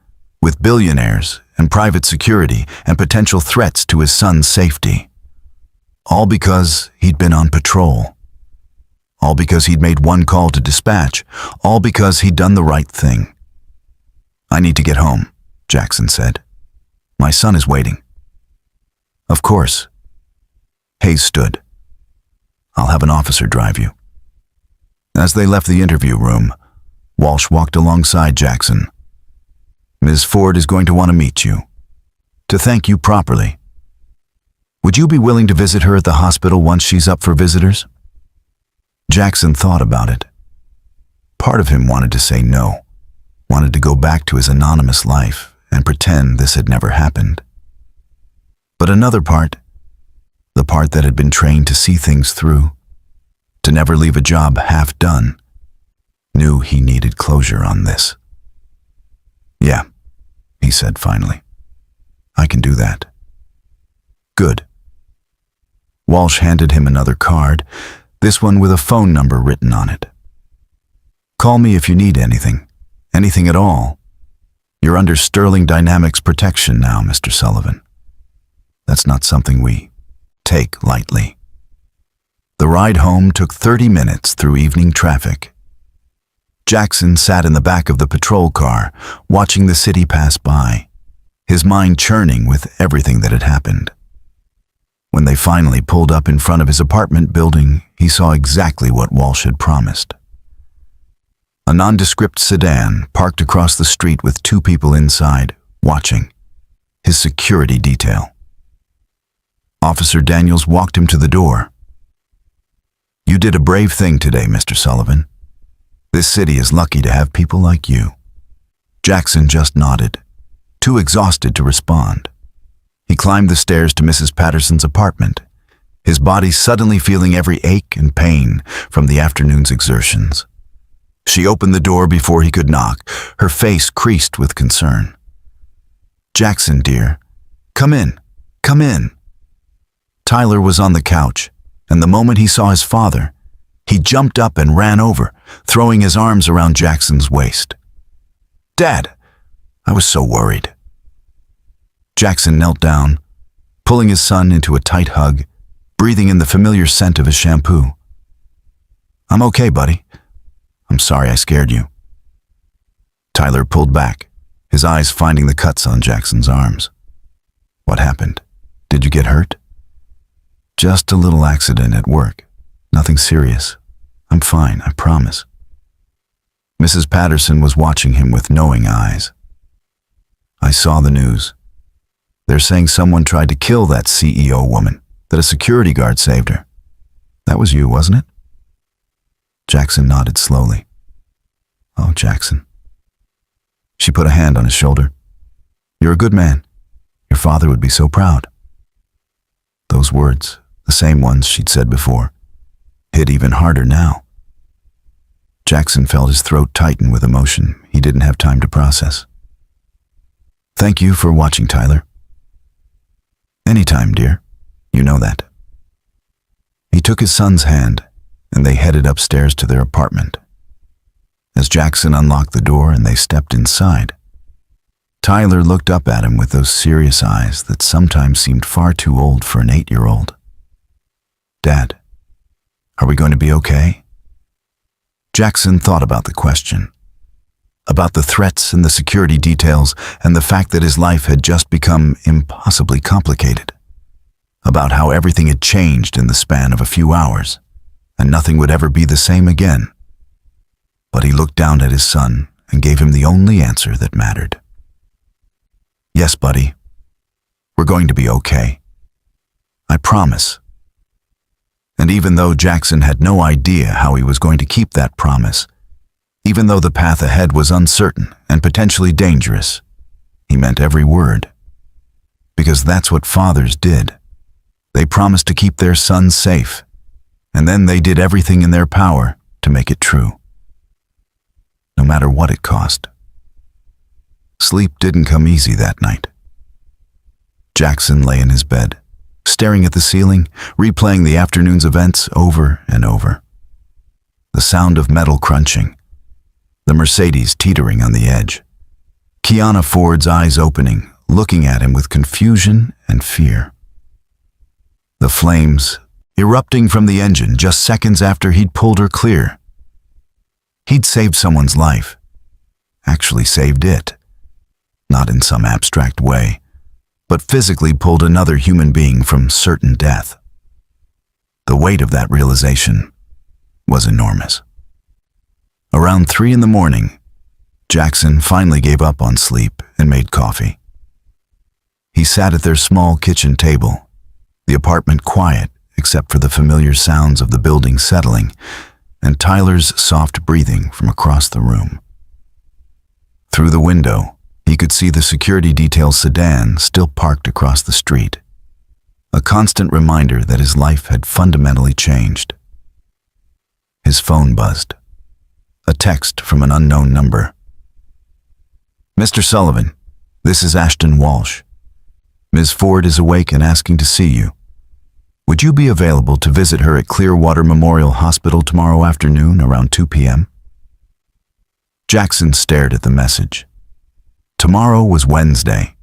with billionaires and private security and potential threats to his son's safety. All because he'd been on patrol. All because he'd made one call to dispatch. All because he'd done the right thing. "I need to get home," Jackson said. "My son is waiting." "Of course." Hayes stood. "I'll have an officer drive you." As they left the interview room, Walsh walked alongside Jackson. "Ms. Ford is going to want to meet you, to thank you properly. Would you be willing to visit her at the hospital once she's up for visitors?" Jackson thought about it. Part of him wanted to say no, wanted to go back to his anonymous life and pretend this had never happened. But another part, the part that had been trained to see things through, to never leave a job half done, knew he needed closure on this. "Yeah," he said finally. "I can do that." "Good." Walsh handed him another card, this one with a phone number written on it. "Call me if you need anything at all. You're under Sterling Dynamics protection now, Mr. Sullivan. That's not something we take lightly." The ride home took 30 minutes through evening traffic. Jackson sat in the back of the patrol car, watching the city pass by, his mind churning with everything that had happened. When they finally pulled up in front of his apartment building, he saw exactly what Walsh had promised. A nondescript sedan parked across the street with 2 people inside, watching. His security detail. Officer Daniels walked him to the door. "You did a brave thing today, Mr. Sullivan. This city is lucky to have people like you." Jackson just nodded, too exhausted to respond. He climbed the stairs to Mrs. Patterson's apartment, his body suddenly feeling every ache and pain from the afternoon's exertions. She opened the door before he could knock, her face creased with concern. "Jackson, dear, come in, come in." Tyler was on the couch, and the moment he saw his father, he jumped up and ran over, throwing his arms around Jackson's waist. "Dad, I was so worried." Jackson knelt down, pulling his son into a tight hug, breathing in the familiar scent of his shampoo. "I'm okay, buddy. I'm sorry I scared you." Tyler pulled back, his eyes finding the cuts on Jackson's arms. "What happened? Did you get hurt?" Just a little accident at work. Nothing serious. I'm fine, I promise. Mrs. Patterson was watching him with knowing eyes. I saw the news. They're saying someone tried to kill that CEO woman, that a security guard saved her. That was you, wasn't it? Jackson nodded slowly. Oh, Jackson. She put a hand on his shoulder. You're a good man. Your father would be so proud. Those words, the same ones she'd said before, hit even harder now. Jackson felt his throat tighten with emotion he didn't have time to process. Thank you for watching, Tyler. Anytime, dear. You know that. He took his son's hand, and they headed upstairs to their apartment. As Jackson unlocked the door and they stepped inside, Tyler looked up at him with those serious eyes that sometimes seemed far too old for an 8-year-old. Dad, are we going to be okay? Jackson thought about the question, about the threats and the security details and the fact that his life had just become impossibly complicated, about how everything had changed in the span of a few hours, and nothing would ever be the same again. But he looked down at his son and gave him the only answer that mattered. Yes, buddy. We're going to be okay. I promise. And even though Jackson had no idea how he was going to keep that promise, even though the path ahead was uncertain and potentially dangerous, he meant every word. Because that's what fathers did. They promised to keep their sons safe, and then they did everything in their power to make it true. No matter what it cost. Sleep didn't come easy that night. Jackson lay in his bed, staring at the ceiling, replaying the afternoon's events over and over. The sound of metal crunching, the Mercedes teetering on the edge, Kiana Ford's eyes opening, looking at him with confusion and fear. The flames erupting from the engine just seconds after he'd pulled her clear. He'd saved someone's life, actually saved it, not in some abstract way, but physically pulled another human being from certain death. The weight of that realization was enormous. Around 3 a.m, Jackson finally gave up on sleep and made coffee. He sat at their small kitchen table, the apartment quiet except for the familiar sounds of the building settling and Tyler's soft breathing from across the room. Through the window, he could see the security detail sedan still parked across the street, a constant reminder that his life had fundamentally changed. His phone buzzed. A text from an unknown number. Mr. Sullivan, this is Ashton Walsh. Ms. Ford is awake and asking to see you. Would you be available to visit her at Clearwater Memorial Hospital tomorrow afternoon around 2 p.m.? Jackson stared at the message. Tomorrow was Wednesday,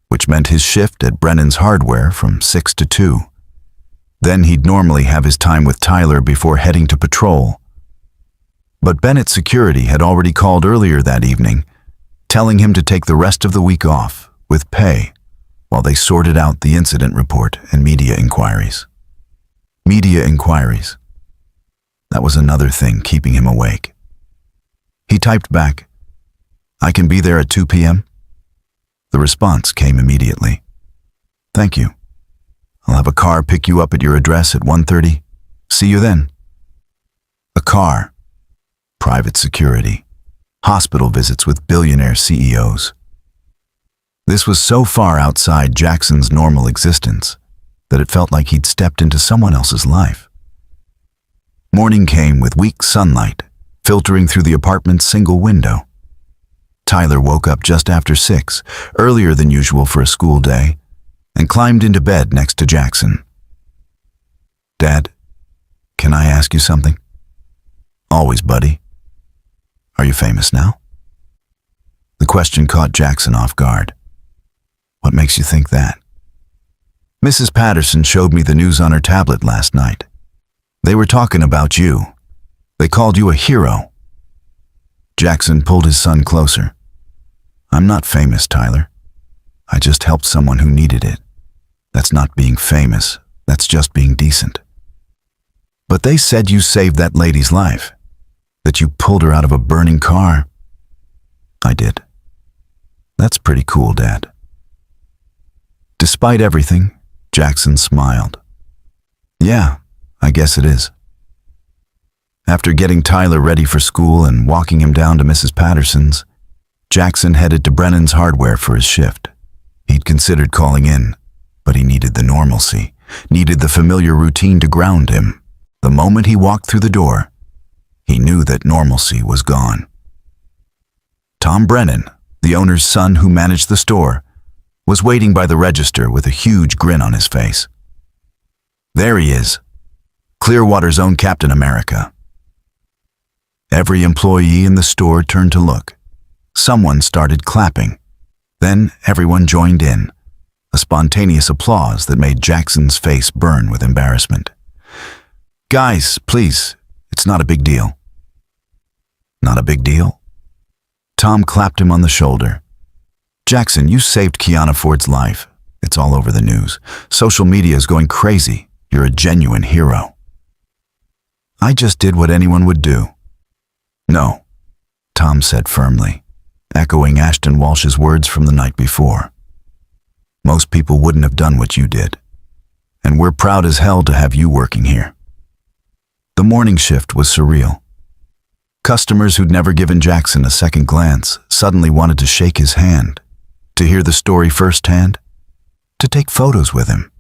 which meant his shift at Brennan's Hardware from 6 to 2. Then he'd normally have his time with Tyler before heading to patrol. But Bennett Security had already called earlier that evening, telling him to take the rest of the week off, with pay, while they sorted out the incident report and media inquiries. Media inquiries. That was another thing keeping him awake. He typed back, I can be there at 2 p.m. The response came immediately. Thank you. I'll have a car pick you up at your address at 1:30. See you then. A car. Private security. Hospital visits with billionaire CEOs. This was so far outside Jackson's normal existence that it felt like he'd stepped into someone else's life. Morning came with weak sunlight filtering through the apartment's single window. Tyler woke up just after 6, earlier than usual for a school day, and climbed into bed next to Jackson. Dad, can I ask you something? Always, buddy. Are you famous now? The question caught Jackson off guard. What makes you think that? Mrs. Patterson showed me the news on her tablet last night. They were talking about you. They called you a hero. Jackson pulled his son closer. I'm not famous, Tyler. I just helped someone who needed it. That's not being famous That's just being decent. But they said you saved that lady's life, that you pulled her out of a burning car. I did. That's pretty cool, Dad. Despite everything, Jackson smiled. Yeah, I guess it is. After getting Tyler ready for school and walking him down to Mrs. Patterson's, Jackson headed to Brennan's Hardware for his shift. He'd considered calling in, but he needed the normalcy, needed the familiar routine to ground him. The moment he walked through the door, he knew that normalcy was gone. Tom Brennan, the owner's son who managed the store, was waiting by the register with a huge grin on his face. There he is, Clearwater's own Captain America. Every employee in the store turned to look. Someone started clapping. Then everyone joined in, a spontaneous applause that made Jackson's face burn with embarrassment. Guys, please, it's not a big deal. Not a big deal? Tom clapped him on the shoulder. Jackson, you saved Kiana Ford's life. It's all over the news. Social media is going crazy. You're a genuine hero. I just did what anyone would do. No, Tom said firmly, echoing Ashton Walsh's words from the night before. Most people wouldn't have done what you did, and we're proud as hell to have you working here. The morning shift was surreal. Customers who'd never given Jackson a second glance suddenly wanted to shake his hand, to hear the story firsthand, to take photos with him.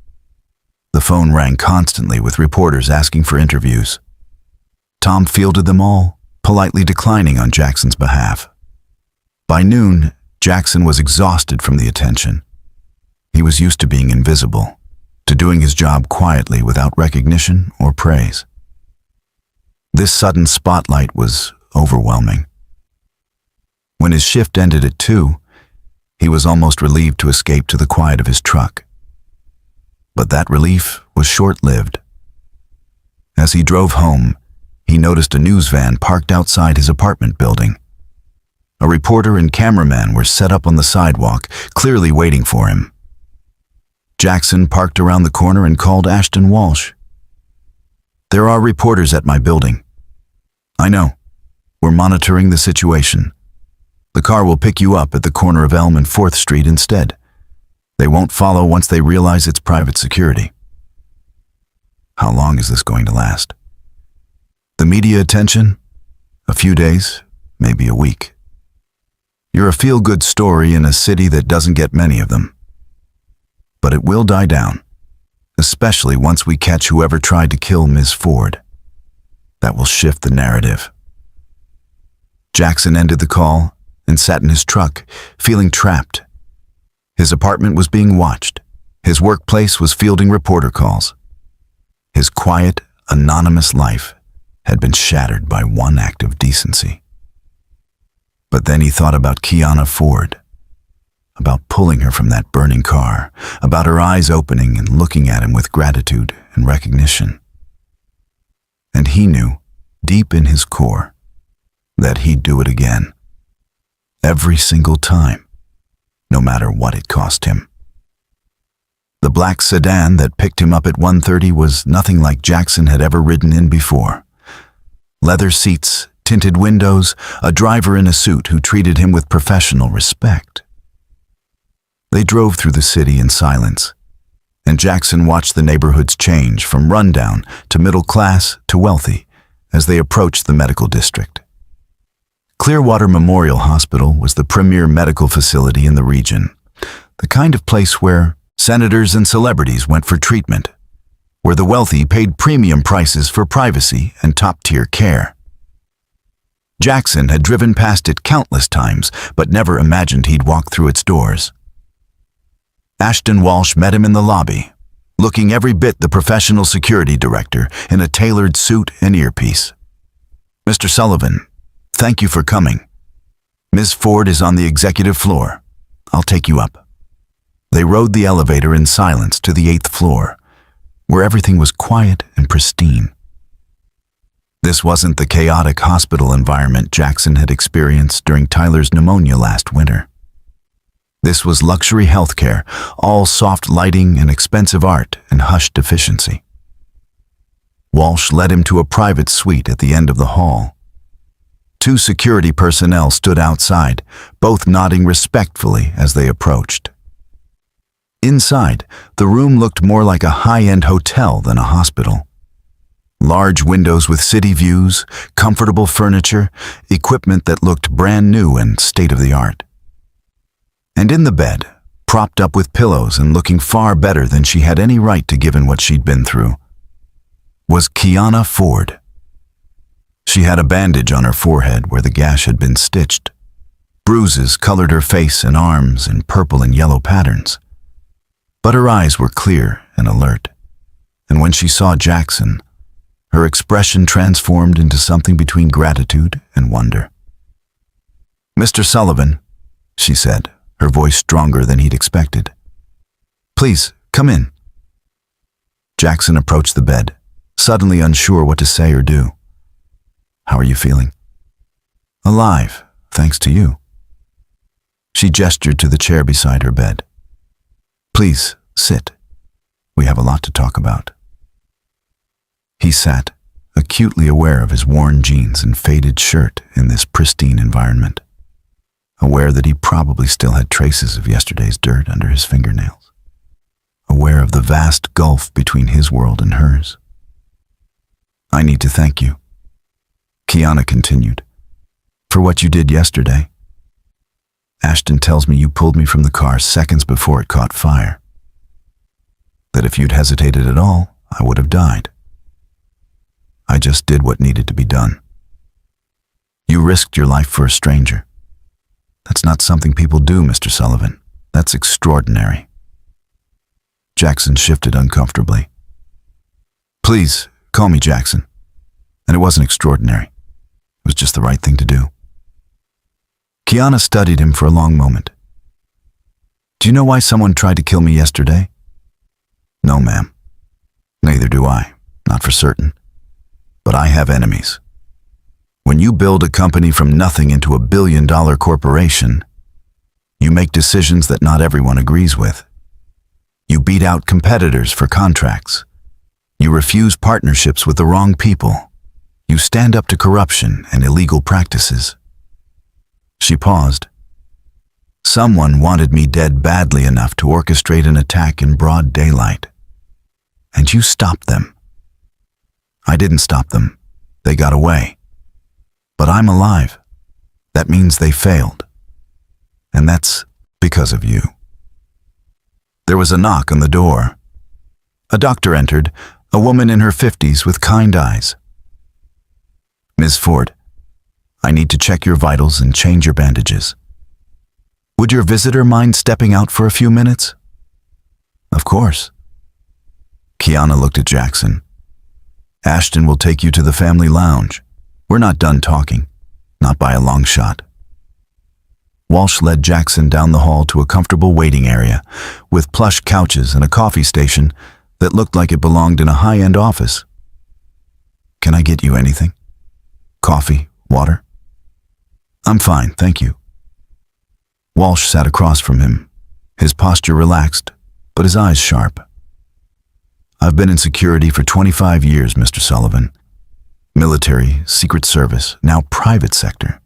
The phone rang constantly with reporters asking for interviews. Tom fielded them all, politely declining on Jackson's behalf. By noon, Jackson was exhausted from the attention. He was used to being invisible, to doing his job quietly without recognition or praise. This sudden spotlight was overwhelming. When his shift ended at 2, he was almost relieved to escape to the quiet of his truck. But that relief was short-lived. As he drove home, he noticed a news van parked outside his apartment building. A reporter and cameraman were set up on the sidewalk, clearly waiting for him. Jackson parked around the corner and called Ashton Walsh. There are reporters at my building. I know. We're monitoring the situation. The car will pick you up at the corner of Elm and 4th Street instead. They won't follow once they realize it's private security. How long is this going to last? The media attention? A few days, maybe a week. You're a feel-good story in a city that doesn't get many of them. But it will die down, especially once we catch whoever tried to kill Ms. Ford. That will shift the narrative. Jackson ended the call and sat in his truck, feeling trapped. His apartment was being watched. His workplace was fielding reporter calls. His quiet, anonymous life had been shattered by one act of decency. But then he thought about Kiana Ford, about pulling her from that burning car, about her eyes opening and looking at him with gratitude and recognition. And he knew, deep in his core, that he'd do it again. Every single time, no matter what it cost him. The black sedan that picked him up at 1:30 was nothing like Jackson had ever ridden in before. Leather seats, tinted windows, a driver in a suit who treated him with professional respect. They drove through the city in silence, and Jackson watched the neighborhoods change from rundown to middle class to wealthy as they approached the medical district. Clearwater Memorial Hospital was the premier medical facility in the region, the kind of place where senators and celebrities went for treatment, where the wealthy paid premium prices for privacy and top-tier care. Jackson had driven past it countless times, but never imagined he'd walk through its doors. Ashton Walsh met him in the lobby, looking every bit the professional security director in a tailored suit and earpiece. Mr. Sullivan, thank you for coming. Ms. Ford is on the executive floor. I'll take you up. They rode the elevator in silence to the 8th floor, where everything was quiet and pristine. This wasn't the chaotic hospital environment Jackson had experienced during Tyler's pneumonia last winter. This was luxury healthcare, all soft lighting and expensive art and hushed efficiency. Walsh led him to a private suite at the end of the hall. Two security personnel stood outside, both nodding respectfully as they approached. Inside, the room looked more like a high-end hotel than a hospital. Large windows with city views, comfortable furniture, equipment that looked brand new and state-of-the-art. And in the bed, propped up with pillows and looking far better than she had any right to given what she'd been through, was Kiana Ford. She had a bandage on her forehead where the gash had been stitched. Bruises colored her face and arms in purple and yellow patterns. But her eyes were clear and alert, and when she saw Jackson, her expression transformed into something between gratitude and wonder. "Mr. Sullivan," she said, her voice stronger than he'd expected. "Please, come in." Jackson approached the bed, suddenly unsure what to say or do. "How are you feeling?" "Alive, thanks to you." She gestured to the chair beside her bed. "Please, sit. We have a lot to talk about." He sat, acutely aware of his worn jeans and faded shirt in this pristine environment, aware that he probably still had traces of yesterday's dirt under his fingernails, aware of the vast gulf between his world and hers. "I need to thank you," Kiana continued, "for what you did yesterday. Ashton tells me you pulled me from the car seconds before it caught fire. That if you'd hesitated at all, I would have died. I just did what needed to be done. You risked your life for a stranger. That's not something people do, Mr. Sullivan. That's extraordinary." Jackson shifted uncomfortably. "Please, call me Jackson. And it wasn't extraordinary. It was just the right thing to do." Kiana studied him for a long moment. "Do you know why someone tried to kill me yesterday?" "No, ma'am. Neither do I, not for certain. But I have enemies. When you build a company from nothing into a billion-dollar corporation, you make decisions that not everyone agrees with. You beat out competitors for contracts. You refuse partnerships with the wrong people. You stand up to corruption and illegal practices." She paused. "Someone wanted me dead badly enough to orchestrate an attack in broad daylight. And you stopped them. I didn't stop them. They got away. But I'm alive. That means they failed. And that's because of you." There was a knock on the door. A doctor entered, a woman in her 50s with kind eyes. "Ms. Ford, I need to check your vitals and change your bandages. Would your visitor mind stepping out for a few minutes?" "Of course." Kiana looked at Jackson. "Ashton will take you to the family lounge. We're not done talking, not by a long shot." Walsh led Jackson down the hall to a comfortable waiting area with plush couches and a coffee station that looked like it belonged in a high-end office. "Can I get you anything? Coffee, water?" "I'm fine, thank you." Walsh sat across from him, his posture relaxed, but his eyes sharp. "I've been in security for 25 years, Mr. Sullivan. Military, Secret Service, now private sector.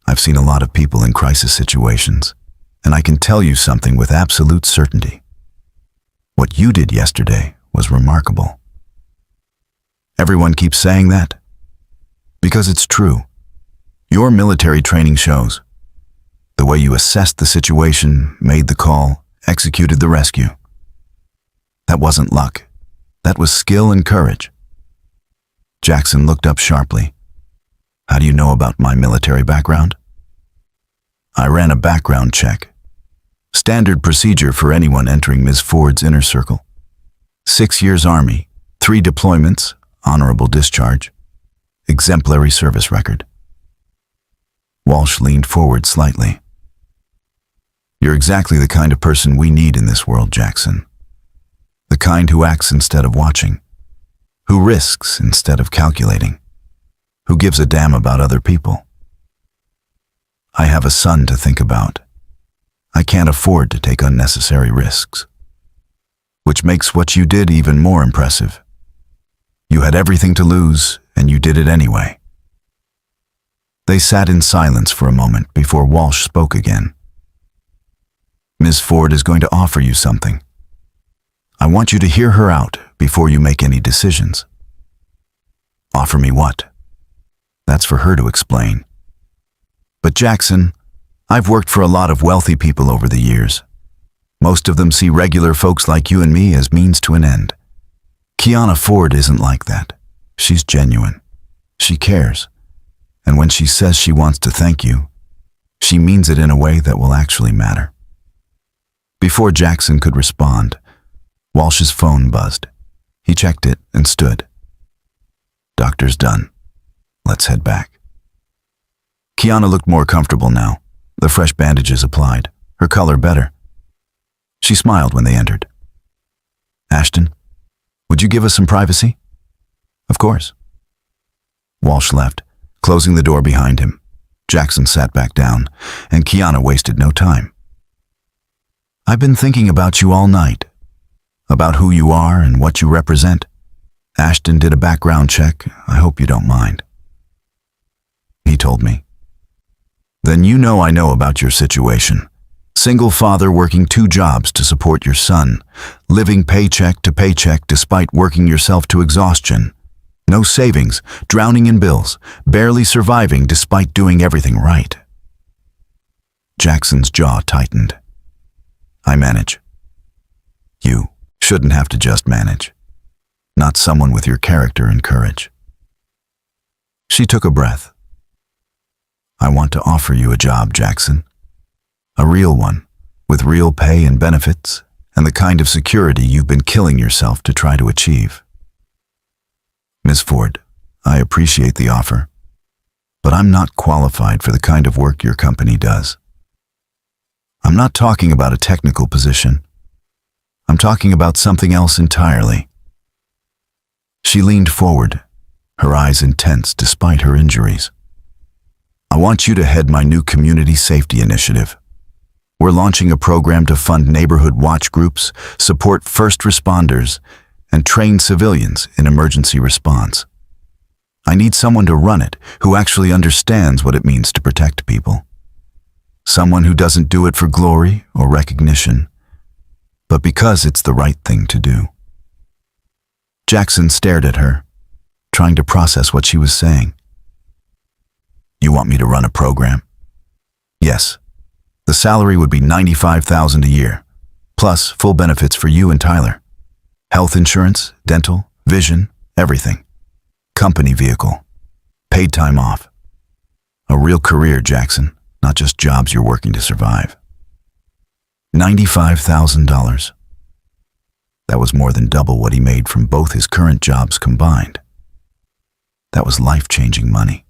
I've seen a lot of people in crisis situations, and I can tell you something with absolute certainty. What you did yesterday was remarkable." Everyone keeps saying that, because it's true. Your military training shows. The way you assessed the situation, made the call, executed the rescue. That wasn't luck. That was skill and courage. Jackson looked up sharply. "How do you know about my military background?" "I ran a background check. Standard procedure for anyone entering Ms. Ford's inner circle. 6 years Army, 3 deployments, honorable discharge, exemplary service record." Walsh leaned forward slightly. "You're exactly the kind of person we need in this world, Jackson. The kind who acts instead of watching, who risks instead of calculating, who gives a damn about other people. I have a son to think about. I can't afford to take unnecessary risks. Which makes what you did even more impressive. You had everything to lose, and you did it anyway. They sat in silence for a moment before Walsh spoke again. Ms. Ford is going to offer you something. I want you to hear her out before you make any decisions. Offer me what? That's for her to explain. But Jackson, I've worked for a lot of wealthy people over the years. Most of them see regular folks like you and me as means to an end. Kiana Ford isn't like that. She's genuine. She cares. And when she says she wants to thank you, she means it in a way that will actually matter. Before Jackson could respond, Walsh's phone buzzed. He checked it and stood. Doctor's done. Let's head back. Kiana looked more comfortable now, the fresh bandages applied, her color better. She smiled when they entered. Ashton, would you give us some privacy? Of course. Walsh left, closing the door behind him. Jackson sat back down, and Kiana wasted no time. I've been thinking about you all night, about who you are and what you represent. Ashton did a background check. I hope you don't mind. He told me. Then you know I know about your situation. Single father working 2 jobs to support your son, living paycheck to paycheck despite working yourself to exhaustion. No savings, drowning in bills, barely surviving despite doing everything right. Jackson's jaw tightened. I manage. You shouldn't have to just manage. Not someone with your character and courage. She took a breath. I want to offer you a job, Jackson. A real one, with real pay and benefits, and the kind of security you've been killing yourself to try to achieve. Ms. Ford, I appreciate the offer, but I'm not qualified for the kind of work your company does. I'm not talking about a technical position. I'm talking about something else entirely. She leaned forward, her eyes intense despite her injuries. I want you to head my new community safety initiative. We're launching a program to fund neighborhood watch groups, support first responders, and train civilians in emergency response. I need someone to run it who actually understands what it means to protect people. Someone who doesn't do it for glory or recognition, but because it's the right thing to do. Jackson stared at her, trying to process what she was saying. You want me to run a program? Yes. The salary would be $95,000 a year, plus full benefits for you and Tyler. Health insurance, dental, vision, everything. Company vehicle. Paid time off. A real career, Jackson, not just jobs you're working to survive. $95,000. That was more than double what he made from both his current jobs combined. That was life-changing money.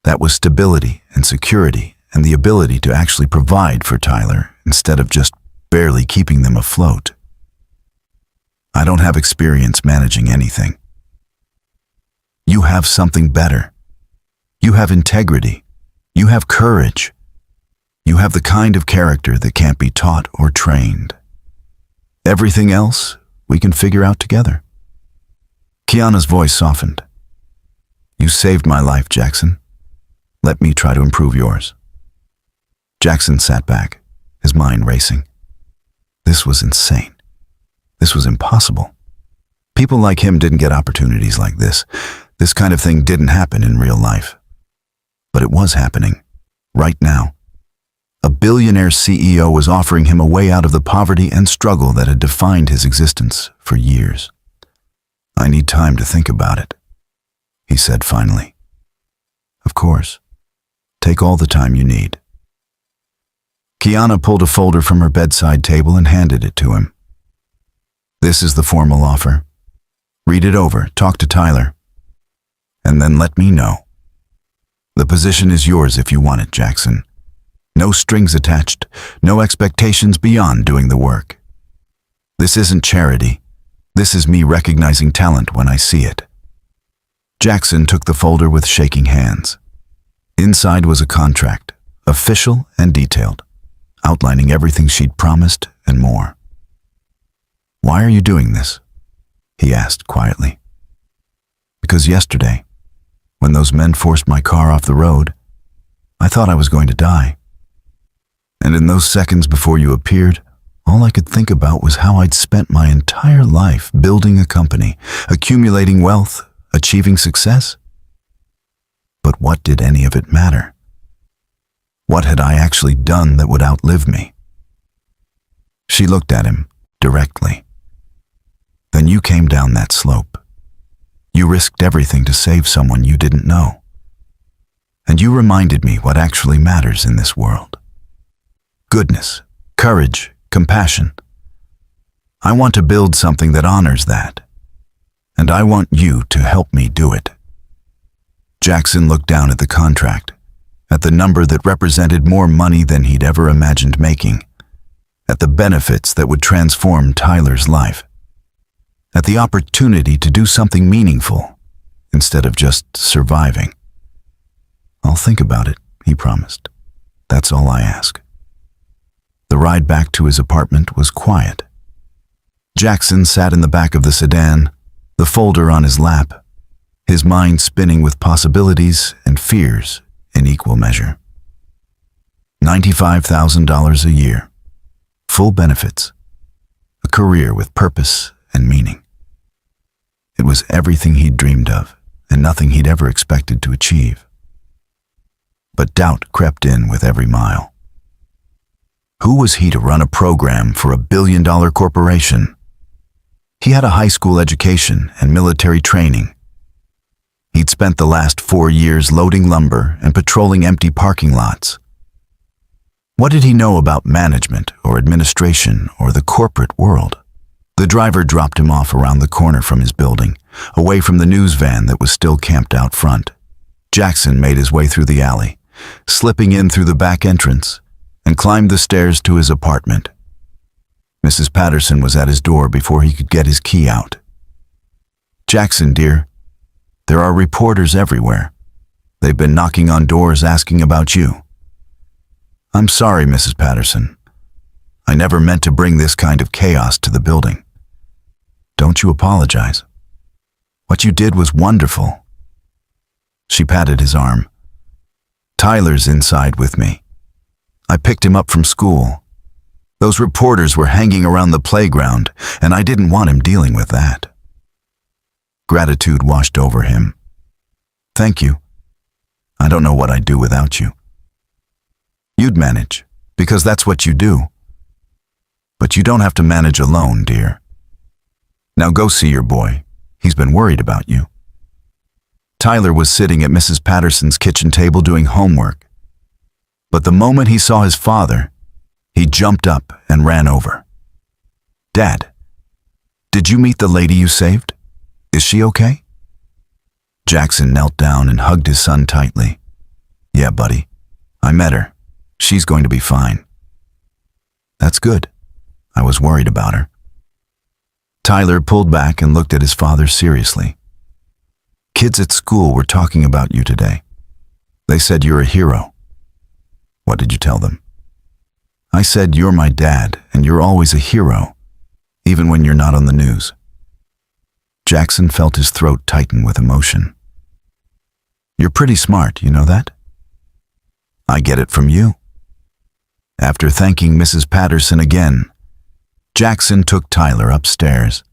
That was stability and security and the ability to actually provide for Tyler instead of just barely keeping them afloat. I don't have experience managing anything. You have something better. You have integrity. You have courage. You have the kind of character that can't be taught or trained. Everything else we can figure out together. Kiana's voice softened. You saved my life, Jackson. Let me try to improve yours. Jackson sat back, his mind racing. This was insane. This was impossible. People like him didn't get opportunities like this. This kind of thing didn't happen in real life. But it was happening, right now. A billionaire CEO was offering him a way out of the poverty and struggle that had defined his existence for years. I need time to think about it, he said finally. Of course. Take all the time you need. Kiana pulled a folder from her bedside table and handed it to him. This is the formal offer. Read it over, talk to Tyler, and then let me know. The position is yours if you want it, Jackson. No strings attached, no expectations beyond doing the work. This isn't charity. This is me recognizing talent when I see it. Jackson took the folder with shaking hands. Inside was a contract, official and detailed. outlining everything she'd promised and more. "Why are you doing this?" he asked quietly. "Because yesterday, when those men forced my car off the road, I thought I was going to die. And in those seconds before you appeared, all I could think about was how I'd spent my entire life building a company, accumulating wealth, achieving success. But what did any of it matter? What had I actually done that would outlive me?" She looked at him directly. "Then you came down that slope. You risked everything to save someone you didn't know. And you reminded me what actually matters in this world. Goodness, courage, compassion. I want to build something that honors that. And I want you to help me do it." Jackson looked down at the contract, at the number that represented more money than he'd ever imagined making, at the benefits that would transform Tyler's life, at the opportunity to do something meaningful instead of just surviving. "I'll think about it," he promised. "That's all I ask." The ride back to his apartment was quiet. Jackson sat in the back of the sedan, the folder on his lap, his mind spinning with possibilities and fears in equal measure. $95,000 a year, full benefits, a career with purpose and meaning. It was everything he'd dreamed of and nothing he'd ever expected to achieve. But doubt crept in with every mile. Who was he to run a program for $1 billion corporation? He had a high school education and military training. He'd spent the last 4 years loading lumber and patrolling empty parking lots. What did he know about management or administration or the corporate world? The driver dropped him off around the corner from his building, away from the news van that was still camped out front. Jackson made his way through the alley, slipping in through the back entrance, and climbed the stairs to his apartment. Mrs. Patterson was at his door before he could get his key out. "Jackson, dear, there are reporters everywhere. They've been knocking on doors asking about you." "I'm sorry, Mrs. Patterson. I never meant to bring this kind of chaos to the building." "Don't you apologize. What you did was wonderful." She patted his arm. "Tyler's inside with me. I picked him up from school. Those reporters were hanging around the playground, and I didn't want him dealing with that." Gratitude washed over him. "Thank you. I don't know what I'd do without you." "You'd manage, because that's what you do. But you don't have to manage alone, dear. Now go see your boy. He's been worried about you." Tyler was sitting at Mrs. Patterson's kitchen table doing homework. But the moment he saw his father, he jumped up and ran over. "Dad, did you meet the lady you saved? Is she okay?" Jackson knelt down and hugged his son tightly. "Yeah, buddy. I met her. She's going to be fine." "That's good. I was worried about her." Tyler pulled back and looked at his father seriously. "Kids at school were talking about you today. They said you're a hero." "What did you tell them?" "I said you're my dad and you're always a hero, even when you're not on the news." Jackson felt his throat tighten with emotion. "You're pretty smart, you know that?" "I get it from you." After thanking Mrs. Patterson again, Jackson took Tyler upstairs.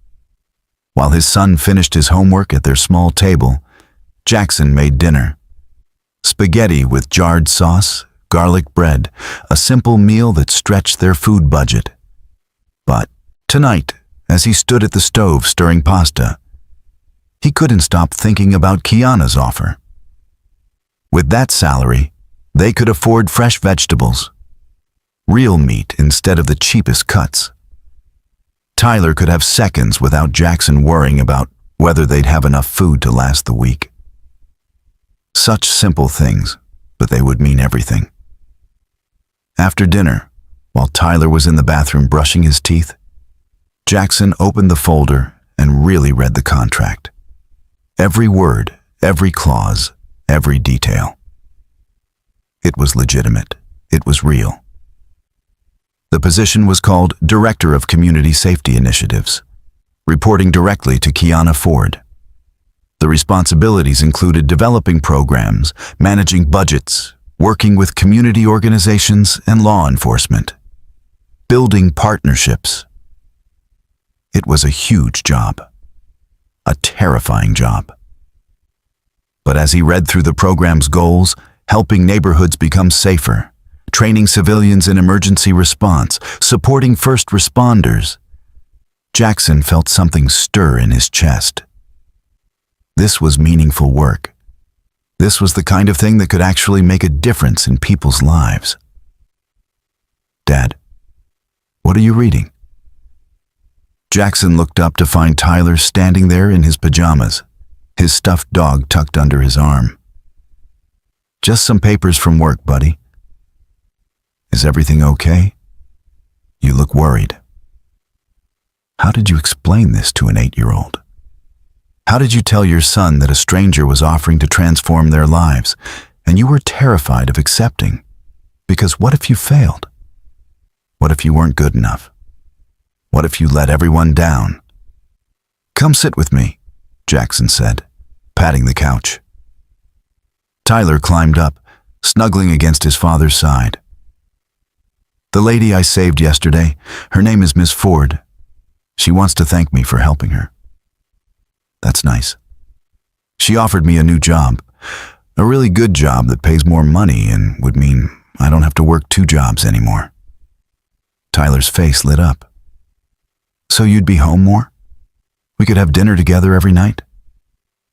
While his son finished his homework at their small table, Jackson made dinner. Spaghetti with jarred sauce, garlic bread, a simple meal that stretched their food budget. But tonight, as he stood at the stove stirring pasta, he couldn't stop thinking about Kiana's offer. With that salary, they could afford fresh vegetables, real meat instead of the cheapest cuts. Tyler could have seconds without Jackson worrying about whether they'd have enough food to last the week. Such simple things, but they would mean everything. After dinner, while Tyler was in the bathroom brushing his teeth, Jackson opened the folder and really read the contract. Every word, every clause, every detail. It was legitimate. It was real. position was called Director of Community Safety Initiatives, reporting directly to Kiana Ford. The responsibilities included developing programs, managing budgets, working with community organizations and law enforcement, building partnerships. It was a huge job, a terrifying job. But as he read through the program's goals, helping neighborhoods become safer, training civilians in emergency response, supporting first responders, Jackson felt something stir in his chest. This was meaningful work. This was the kind of thing that could actually make a difference in people's lives. "Dad, what are you reading?" Jackson looked up to find Tyler standing there in his pajamas, his stuffed dog tucked under his arm. "Just some papers from work, buddy." "Is everything okay? You look worried." How did you explain this to an 8-year-old? How did you tell your son that a stranger was offering to transform their lives, and you were terrified of accepting? Because what if you failed? What if you weren't good enough? What if you let everyone down? "Come sit with me," Jackson said, patting the couch. Tyler climbed up, snuggling against his father's side. "The lady I saved yesterday, her name is Miss Ford. She wants to thank me for helping her." "That's nice. She offered me a new job, a really good job that pays more money and would mean I don't have to work 2 jobs anymore." Tyler's face lit up. "So you'd be home more? We could have dinner together every night?"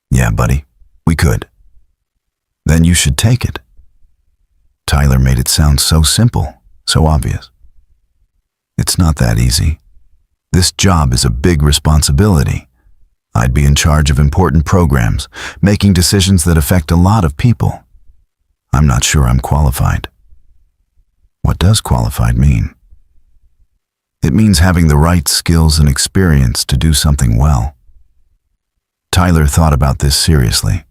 "Yeah, buddy, we could." "Then you should take it." Tyler made it sound so simple, so obvious. "It's not that easy. This job is a big responsibility. I'd be in charge of important programs, making decisions that affect a lot of people. I'm not sure I'm qualified." "What does qualified mean?" "It means having the right skills and experience to do something well." Tyler thought about this seriously.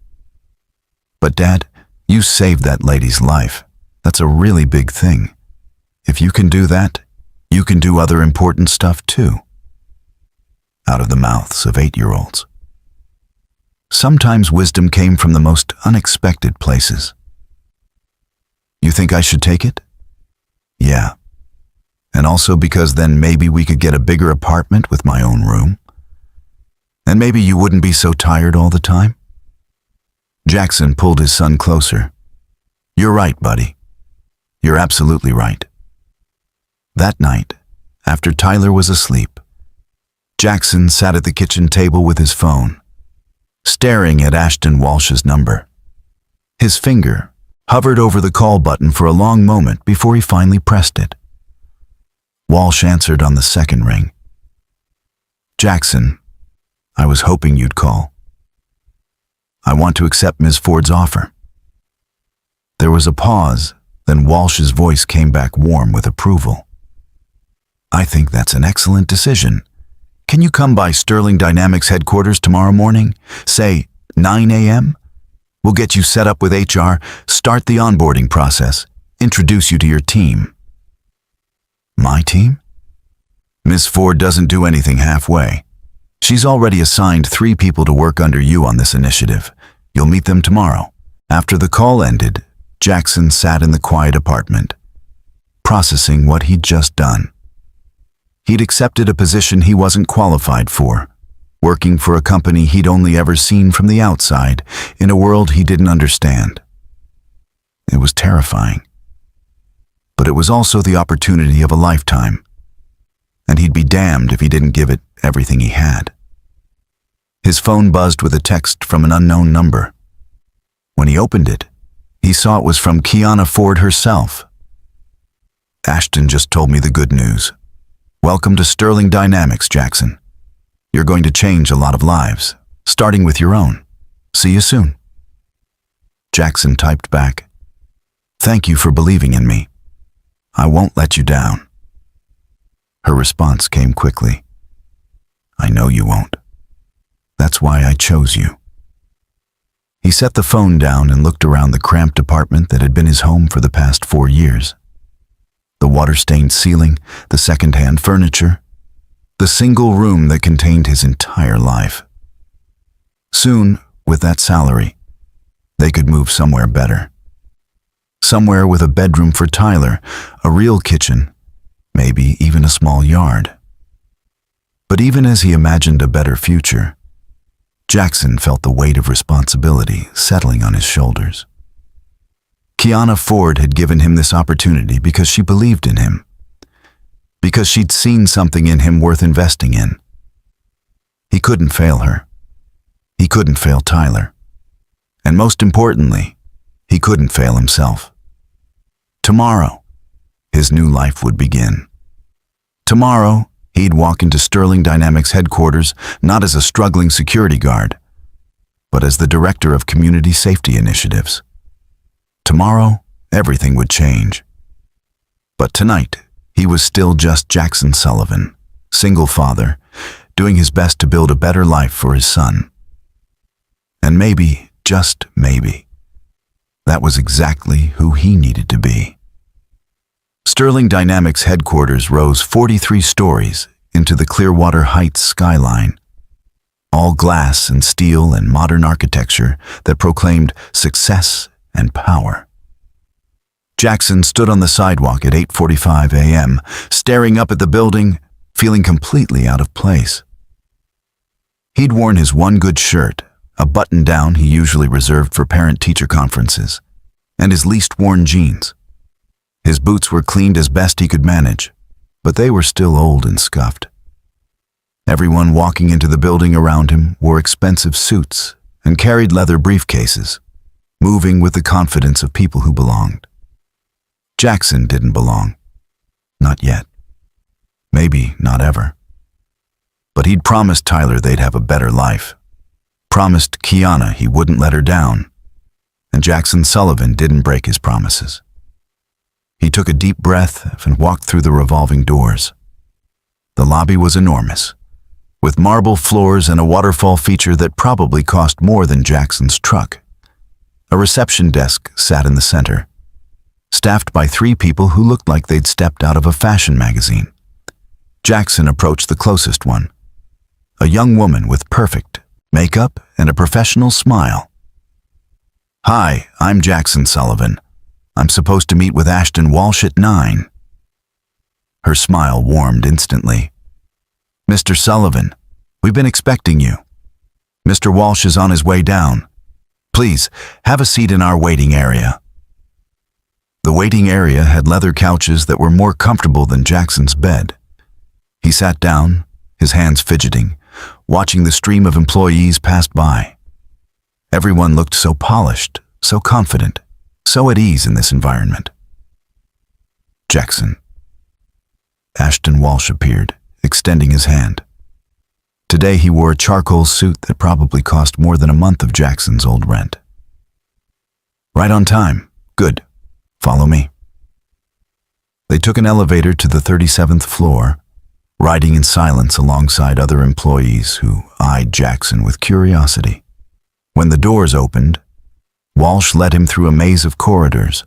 "But Dad, you saved that lady's life. That's a really big thing. If you can do that, you can do other important stuff too." Out of the mouths of 8-year-olds. Sometimes wisdom came from the most unexpected places. "You think I should take it?" "Yeah. And also because then maybe we could get a bigger apartment with my own room. And maybe you wouldn't be so tired all the time." Jackson pulled his son closer. "You're right, buddy. You're absolutely right." That night, after Tyler was asleep, Jackson sat at the kitchen table with his phone, staring at Ashton Walsh's number. His finger hovered over the call button for a long moment before he finally pressed it. Walsh answered on the second ring. "Jackson, I was hoping you'd call. I want to accept Ms. Ford's offer." There was a pause, then Walsh's voice came back warm with approval. "I think that's an excellent decision. Can you come by Sterling Dynamics headquarters tomorrow morning? Say 9 a.m.? We'll get you set up with HR, start the onboarding process, introduce you to your team." "My team?" "Ms. Ford doesn't do anything halfway. She's already assigned 3 people to work under you on this initiative. You'll meet them tomorrow." After the call ended, Jackson sat in the quiet apartment, processing what he'd just done. He'd accepted a position he wasn't qualified for, working for a company he'd only ever seen from the outside in a world he didn't understand. It was terrifying. But it was also the opportunity of a lifetime, and he'd be damned if he didn't give it everything he had. His phone buzzed with a text from an unknown number. When he opened it, he saw it was from Kiana Ford herself. "Ashton just told me the good news. Welcome to Sterling Dynamics, Jackson. You're going to change a lot of lives, starting with your own. See you soon." Jackson typed back, "Thank you for believing in me. I won't let you down." Her response came quickly. "I know you won't. That's why I chose you." He set the phone down and looked around the cramped apartment that had been his home for the past 4 years. The water-stained ceiling, the second-hand furniture, the single room that contained his entire life. Soon, with that salary, they could move somewhere better. Somewhere with a bedroom for Tyler, a real kitchen, maybe even a small yard. But even as he imagined a better future, Jackson felt the weight of responsibility settling on his shoulders. Kiana Ford had given him this opportunity because she believed in him, because she'd seen something in him worth investing in. He couldn't fail her. He couldn't fail Tyler. And most importantly, he couldn't fail himself. Tomorrow, his new life would begin. Tomorrow, he'd walk into Sterling Dynamics headquarters not as a struggling security guard, but as the director of community safety initiatives. Tomorrow, everything would change. But tonight, he was still just Jackson Sullivan, single father, doing his best to build a better life for his son. And maybe, just maybe, that was exactly who he needed to be. Sterling Dynamics headquarters rose 43 stories into the Clearwater Heights skyline, all glass and steel and modern architecture that proclaimed success and power. Jackson stood on the sidewalk at 8:45 a.m., staring up at the building, feeling completely out of place. He'd worn his one good shirt, a button-down he usually reserved for parent-teacher conferences, and his least-worn jeans. His boots were cleaned as best he could manage, but they were still old and scuffed. Everyone walking into the building around him wore expensive suits and carried leather briefcases, moving with the confidence of people who belonged. Jackson didn't belong. Not yet. Maybe not ever. But he'd promised Tyler they'd have a better life. Promised Kiana he wouldn't let her down. And Jackson Sullivan didn't break his promises. He took a deep breath and walked through the revolving doors. The lobby was enormous, with marble floors and a waterfall feature that probably cost more than Jackson's truck. A reception desk sat in the center, staffed by 3 people who looked like they'd stepped out of a fashion magazine. Jackson approached the closest one, a young woman with perfect makeup and a professional smile. "Hi, I'm Jackson Sullivan. I'm supposed to meet with Ashton Walsh at 9. Her smile warmed instantly. "Mr. Sullivan, we've been expecting you. Mr. Walsh is on his way down. Please, have a seat in our waiting area." The waiting area had leather couches that were more comfortable than Jackson's bed. He sat down, his hands fidgeting, watching the stream of employees pass by. Everyone looked so polished, so confident, so at ease in this environment. Jackson. Ashton Walsh appeared, extending his hand. Today he wore a charcoal suit that probably cost more than a month of Jackson's old rent. "Right on time. Good. Follow me." They took an elevator to the 37th floor, riding in silence alongside other employees who eyed Jackson with curiosity. When the doors opened, Walsh led him through a maze of corridors,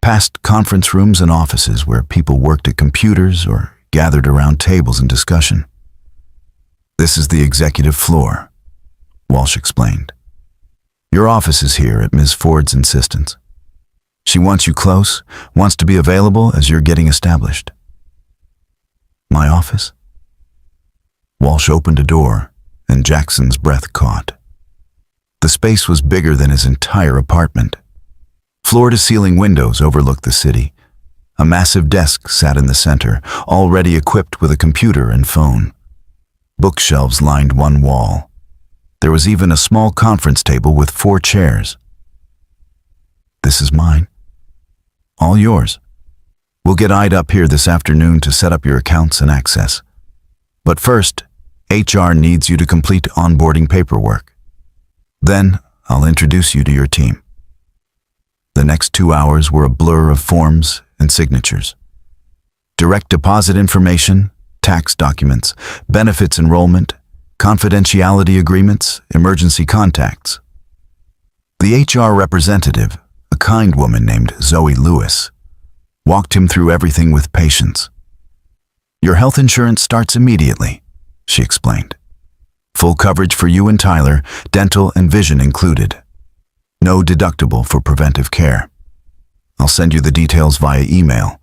past conference rooms and offices where people worked at computers or gathered around tables in discussion. "This is the executive floor," Walsh explained. "Your office is here at Ms. Ford's insistence. She wants you close, wants to be available as you're getting established." "My office?" Walsh opened a door, and Jackson's breath caught. The space was bigger than his entire apartment. Floor-to-ceiling windows overlooked the city. A massive desk sat in the center, already equipped with a computer and phone. Bookshelves lined one wall. There was even a small conference table with 4 chairs. "This is mine. All yours. We'll get Ida up here this afternoon to set up your accounts and access. But first, HR needs you to complete onboarding paperwork. Then, I'll introduce you to your team." The next 2 hours were a blur of forms and signatures. Direct deposit information, tax documents, benefits enrollment, confidentiality agreements, emergency contacts. The HR representative, a kind woman named Zoe Lewis, walked him through everything with patience. "Your health insurance starts immediately," she explained. "Full coverage for you and Tyler, dental and vision included. No deductible for preventive care. I'll send you the details via email,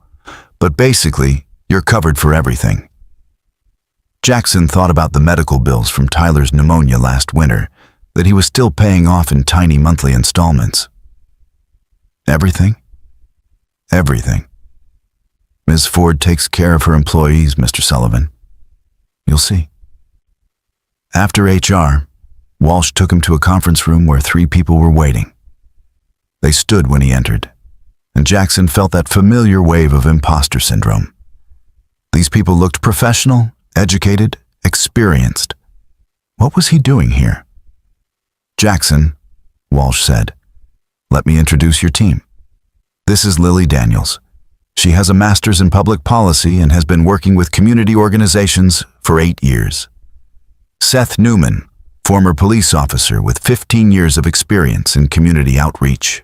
but basically, you're covered for everything." Jackson thought about the medical bills from Tyler's pneumonia last winter that he was still paying off in tiny monthly installments. Everything? Everything. Ms. Ford takes care of her employees, Mr. Sullivan. You'll see. After HR, Walsh took him to a conference room where 3 people were waiting. They stood when he entered, and Jackson felt that familiar wave of imposter syndrome. These people looked professional, educated, experienced. What was he doing here? "Jackson," Walsh said, "let me introduce your team. This is Lily Daniels. She has a master's in public policy and has been working with community organizations for 8 years. Seth Newman, former police officer with 15 years of experience in community outreach.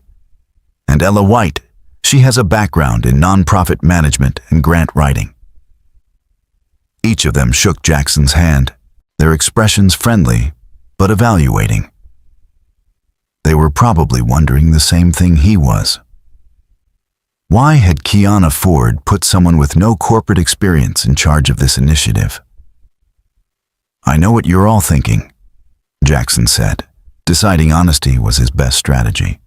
And Ella White, she has a background in nonprofit management and grant writing." Each of them shook Jackson's hand, their expressions friendly, but evaluating. They were probably wondering the same thing he was. Why had Kiana Ford put someone with no corporate experience in charge of this initiative? "I know what you're all thinking," Jackson said, deciding honesty was his best strategy.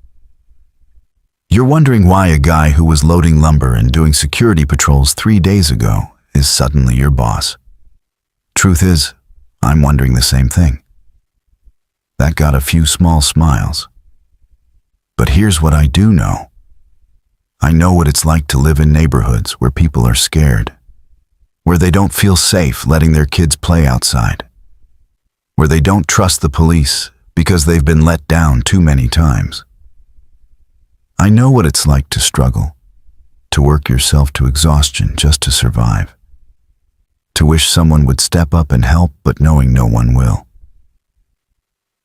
"You're wondering why a guy who was loading lumber and doing security patrols 3 days ago is suddenly your boss. Truth is, I'm wondering the same thing." That got a few small smiles. "But here's what I do know. I know what it's like to live in neighborhoods where people are scared, where they don't feel safe letting their kids play outside, where they don't trust the police because they've been let down too many times. I know what it's like to struggle, to work yourself to exhaustion just to survive, to wish someone would step up and help but knowing no one will."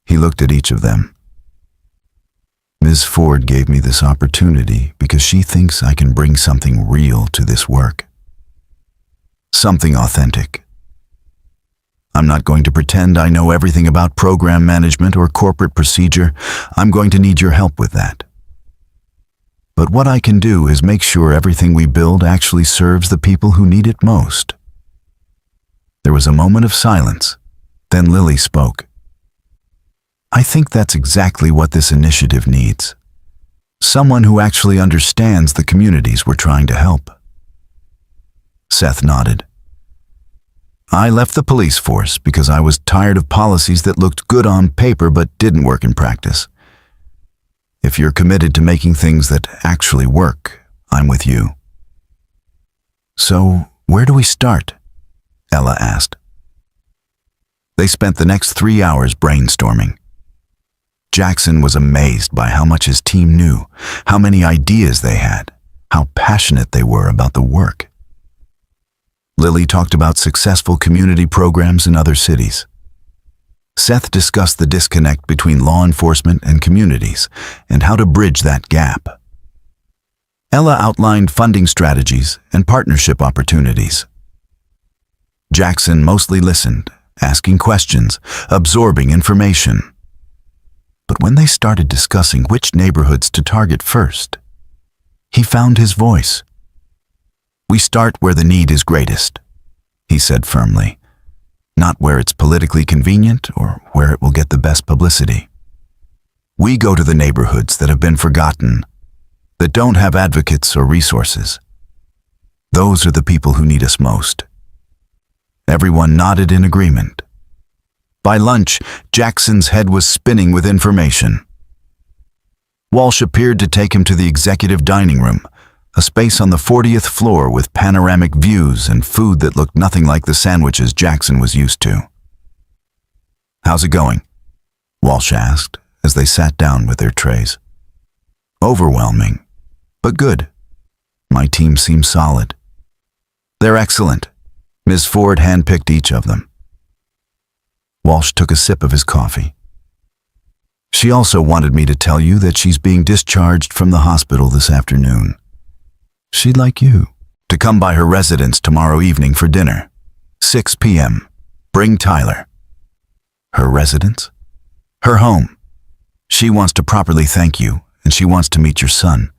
He looked at each of them. "Ms. Ford gave me this opportunity because she thinks I can bring something real to this work. Something authentic. I'm not going to pretend I know everything about program management or corporate procedure. I'm going to need your help with that. But what I can do is make sure everything we build actually serves the people who need it most." There was a moment of silence. Then Lily spoke. "I think that's exactly what this initiative needs. Someone who actually understands the communities we're trying to help." Seth nodded. "I left the police force because I was tired of policies that looked good on paper but didn't work in practice. If you're committed to making things that actually work, I'm with you." "So, where do we start?" Ella asked. They spent the next 3 hours brainstorming. Jackson was amazed by how much his team knew, how many ideas they had, how passionate they were about the work. Lily talked about successful community programs in other cities. Seth discussed the disconnect between law enforcement and communities and how to bridge that gap. Ella outlined funding strategies and partnership opportunities. Jackson mostly listened, asking questions, absorbing information. But when they started discussing which neighborhoods to target first, he found his voice. "We start where the need is greatest," he said firmly, "not where it's politically convenient or where it will get the best publicity. We go to the neighborhoods that have been forgotten, that don't have advocates or resources. Those are the people who need us most." Everyone nodded in agreement. By lunch, Jackson's head was spinning with information. Walsh appeared to take him to the executive dining room, a space on the 40th floor with panoramic views and food that looked nothing like the sandwiches Jackson was used to. "How's it going?" Walsh asked as they sat down with their trays. "Overwhelming, but good. My team seems solid." "They're excellent." Ms. Ford handpicked each of them. Walsh took a sip of his coffee. "She also wanted me to tell you that she's being discharged from the hospital this afternoon. She'd like you to come by her residence tomorrow evening for dinner. 6 p.m. Bring Tyler. Her residence? Her home. She wants to properly thank you, and she wants to meet your son.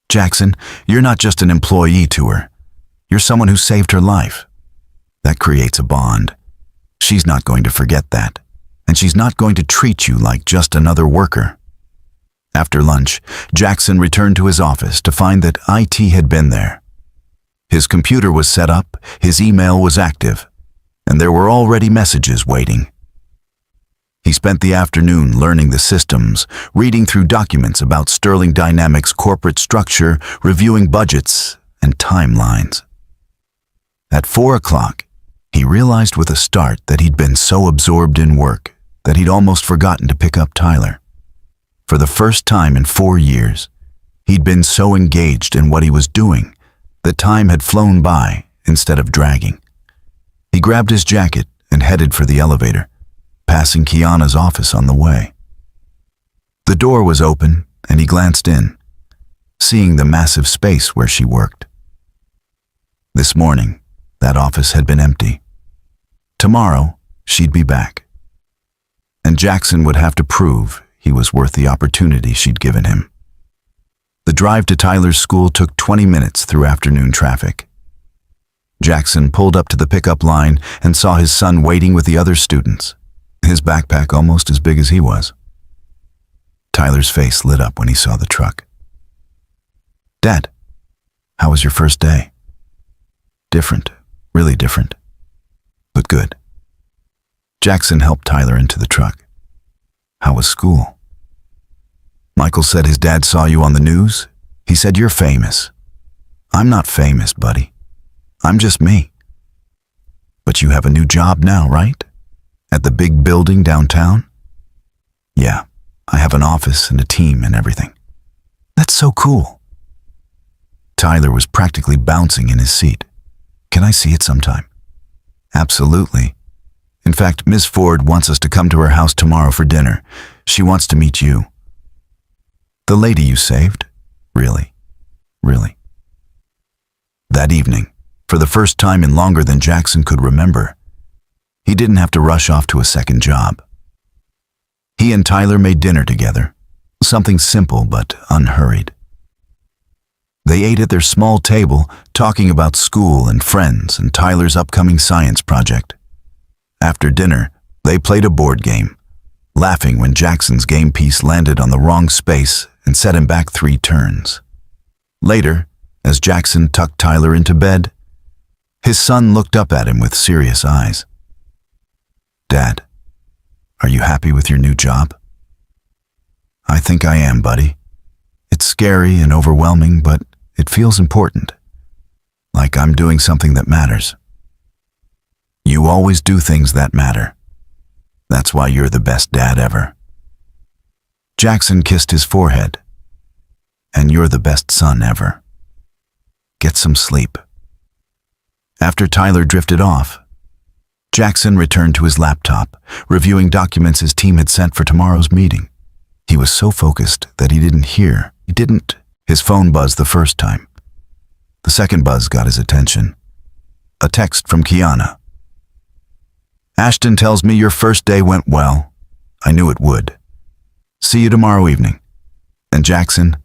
Jackson, you're not just an employee to her. You're someone who saved her life. That creates a bond. She's not going to forget that, and she's not going to treat you like just another worker. After lunch, Jackson returned to his office to find that IT had been there. His computer was set up, his email was active, and there were already messages waiting. He spent the afternoon learning the systems, reading through documents about Sterling Dynamics' corporate structure, reviewing budgets and timelines. At 4 o'clock, he realized with a start that he'd been so absorbed in work that he'd almost forgotten to pick up Tyler. For the first time in 4 years, he'd been so engaged in what he was doing that time had flown by instead of dragging. He grabbed his jacket and headed for the elevator, passing Kiana's office on the way. The door was open and he glanced in, seeing the massive space where she worked. This morning, that office had been empty. Tomorrow, she'd be back. And Jackson would have to prove he was worth the opportunity she'd given him. The drive to Tyler's school took 20 minutes through afternoon traffic. Jackson pulled up to the pickup line and saw his son waiting with the other students, his backpack almost as big as he was. Tyler's face lit up when he saw the truck. "Dad, how was your first day?" "Different, really different, but good." Jackson helped Tyler into the truck. "How was school?" "Michael said his dad saw you on the news. He said you're famous." "I'm not famous, buddy. I'm just me." "But you have a new job now, right? At the big building downtown?" "Yeah, I have an office and a team and everything." "That's so cool." Tyler was practically bouncing in his seat. "Can I see it sometime?" "Absolutely. In fact, Ms. Ford wants us to come to her house tomorrow for dinner. She wants to meet you." "The lady you saved? Really? Really?" That evening, for the first time in longer than Jackson could remember, he didn't have to rush off to a second job. He and Tyler made dinner together, something simple but unhurried. They ate at their small table, talking about school and friends and Tyler's upcoming science project. After dinner, they played a board game, laughing when Jackson's game piece landed on the wrong space and set him back 3 turns. Later, as Jackson tucked Tyler into bed, his son looked up at him with serious eyes. "Dad, are you happy with your new job?" "I think I am, buddy. It's scary and overwhelming, but it feels important. Like I'm doing something that matters." "You always do things that matter. That's why you're the best dad ever." Jackson kissed his forehead. "And you're the best son ever. Get some sleep." After Tyler drifted off, Jackson returned to his laptop, reviewing documents his team had sent for tomorrow's meeting. He was so focused that he didn't hear. His phone buzzed the first time. The second buzz got his attention. A text from Kiana. "Ashton tells me your first day went well. I knew it would. See you tomorrow evening. And Jackson,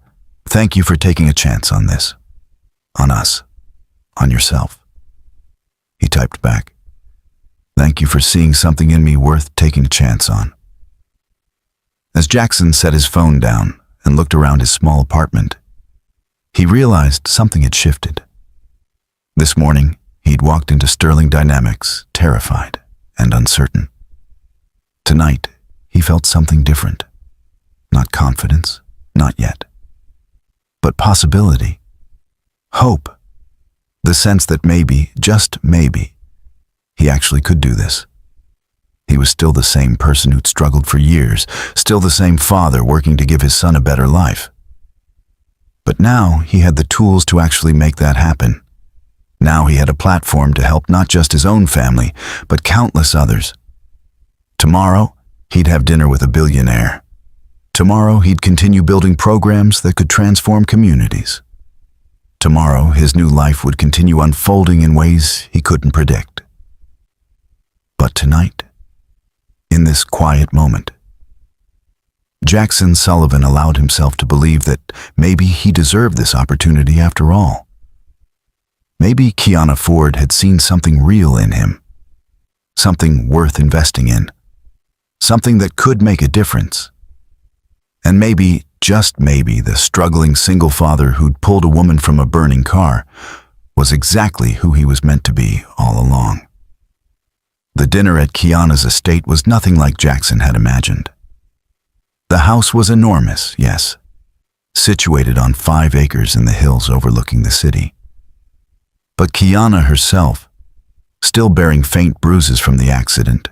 thank you for taking a chance on this. On us. On yourself." He typed back, "Thank you for seeing something in me worth taking a chance on." As Jackson set his phone down and looked around his small apartment, he realized something had shifted. This morning, he'd walked into Sterling Dynamics, terrified and uncertain. Tonight, he felt something different. Not confidence, not yet. But possibility. Hope. The sense that maybe, just maybe, he actually could do this. He was still the same person who'd struggled for years, still the same father working to give his son a better life. But now he had the tools to actually make that happen. Now he had a platform to help not just his own family, but countless others. Tomorrow, he'd have dinner with a billionaire. Tomorrow, he'd continue building programs that could transform communities. Tomorrow, his new life would continue unfolding in ways he couldn't predict. But tonight, in this quiet moment, Jackson Sullivan allowed himself to believe that maybe he deserved this opportunity after all. Maybe Kiana Ford had seen something real in him, something worth investing in, something that could make a difference. And maybe, just maybe, the struggling single father who'd pulled a woman from a burning car was exactly who he was meant to be all along. The dinner at Kiana's estate was nothing like Jackson had imagined. The house was enormous, yes, situated on 5 acres in the hills overlooking the city. But Kiana herself, still bearing faint bruises from the accident,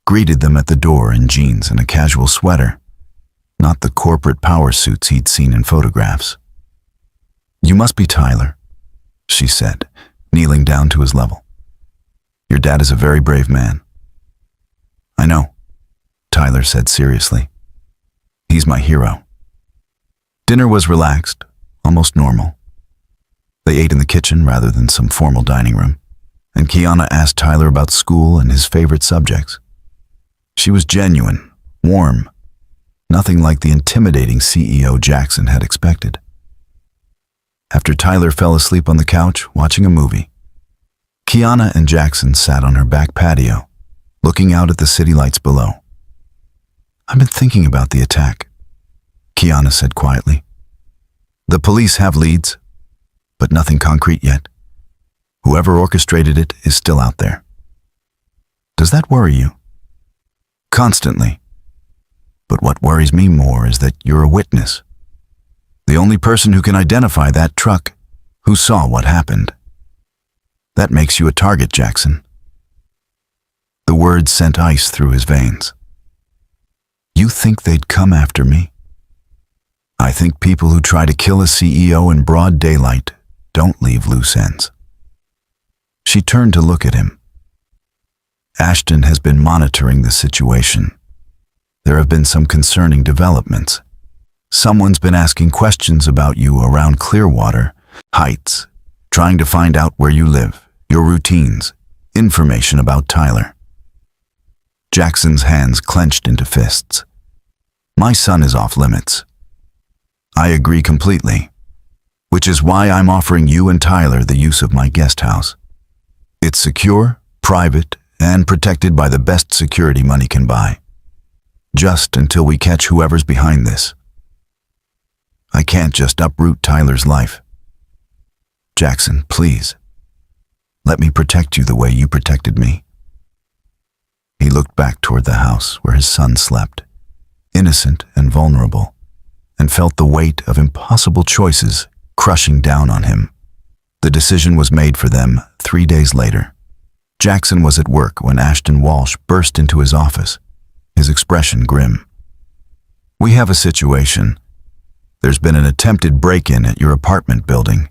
greeted them at the door in jeans and a casual sweater, not the corporate power suits he'd seen in photographs. "You must be Tyler," she said, kneeling down to his level. "Your dad is a very brave man." "I know," Tyler said seriously. "He's my hero." Dinner was relaxed, almost normal. They ate in the kitchen rather than some formal dining room, and Kiana asked Tyler about school and his favorite subjects. She was genuine, warm, nothing like the intimidating CEO Jackson had expected. After Tyler fell asleep on the couch watching a movie, Kiana and Jackson sat on her back patio, looking out at the city lights below. "I've been thinking about the attack," Kiana said quietly. "The police have leads, but nothing concrete yet. Whoever orchestrated it is still out there. Does that worry you?" "Constantly. But what worries me more is that you're a witness. The only person who can identify that truck, who saw what happened. That makes you a target, Jackson." The words sent ice through his veins. "You think they'd come after me?" "I think people who try to kill a CEO in broad daylight don't leave loose ends." She turned to look at him. "Ashton has been monitoring the situation. There have been some concerning developments. Someone's been asking questions about you around Clearwater Heights, trying to find out where you live, your routines, information about Tyler." Jackson's hands clenched into fists. "My son is off limits." "I agree completely, which is why I'm offering you and Tyler the use of my guest house. It's secure, private, and protected by the best security money can buy. Just until we catch whoever's behind this. I can't just uproot Tyler's life. Jackson, please, let me protect you the way you protected me." He looked back toward the house where his son slept, innocent and vulnerable, and felt the weight of impossible choices crushing down on him. The decision was made for them 3 days later. Jackson was at work when Ashton Walsh burst into his office, his expression grim. "We have a situation. There's been an attempted break-in at your apartment building.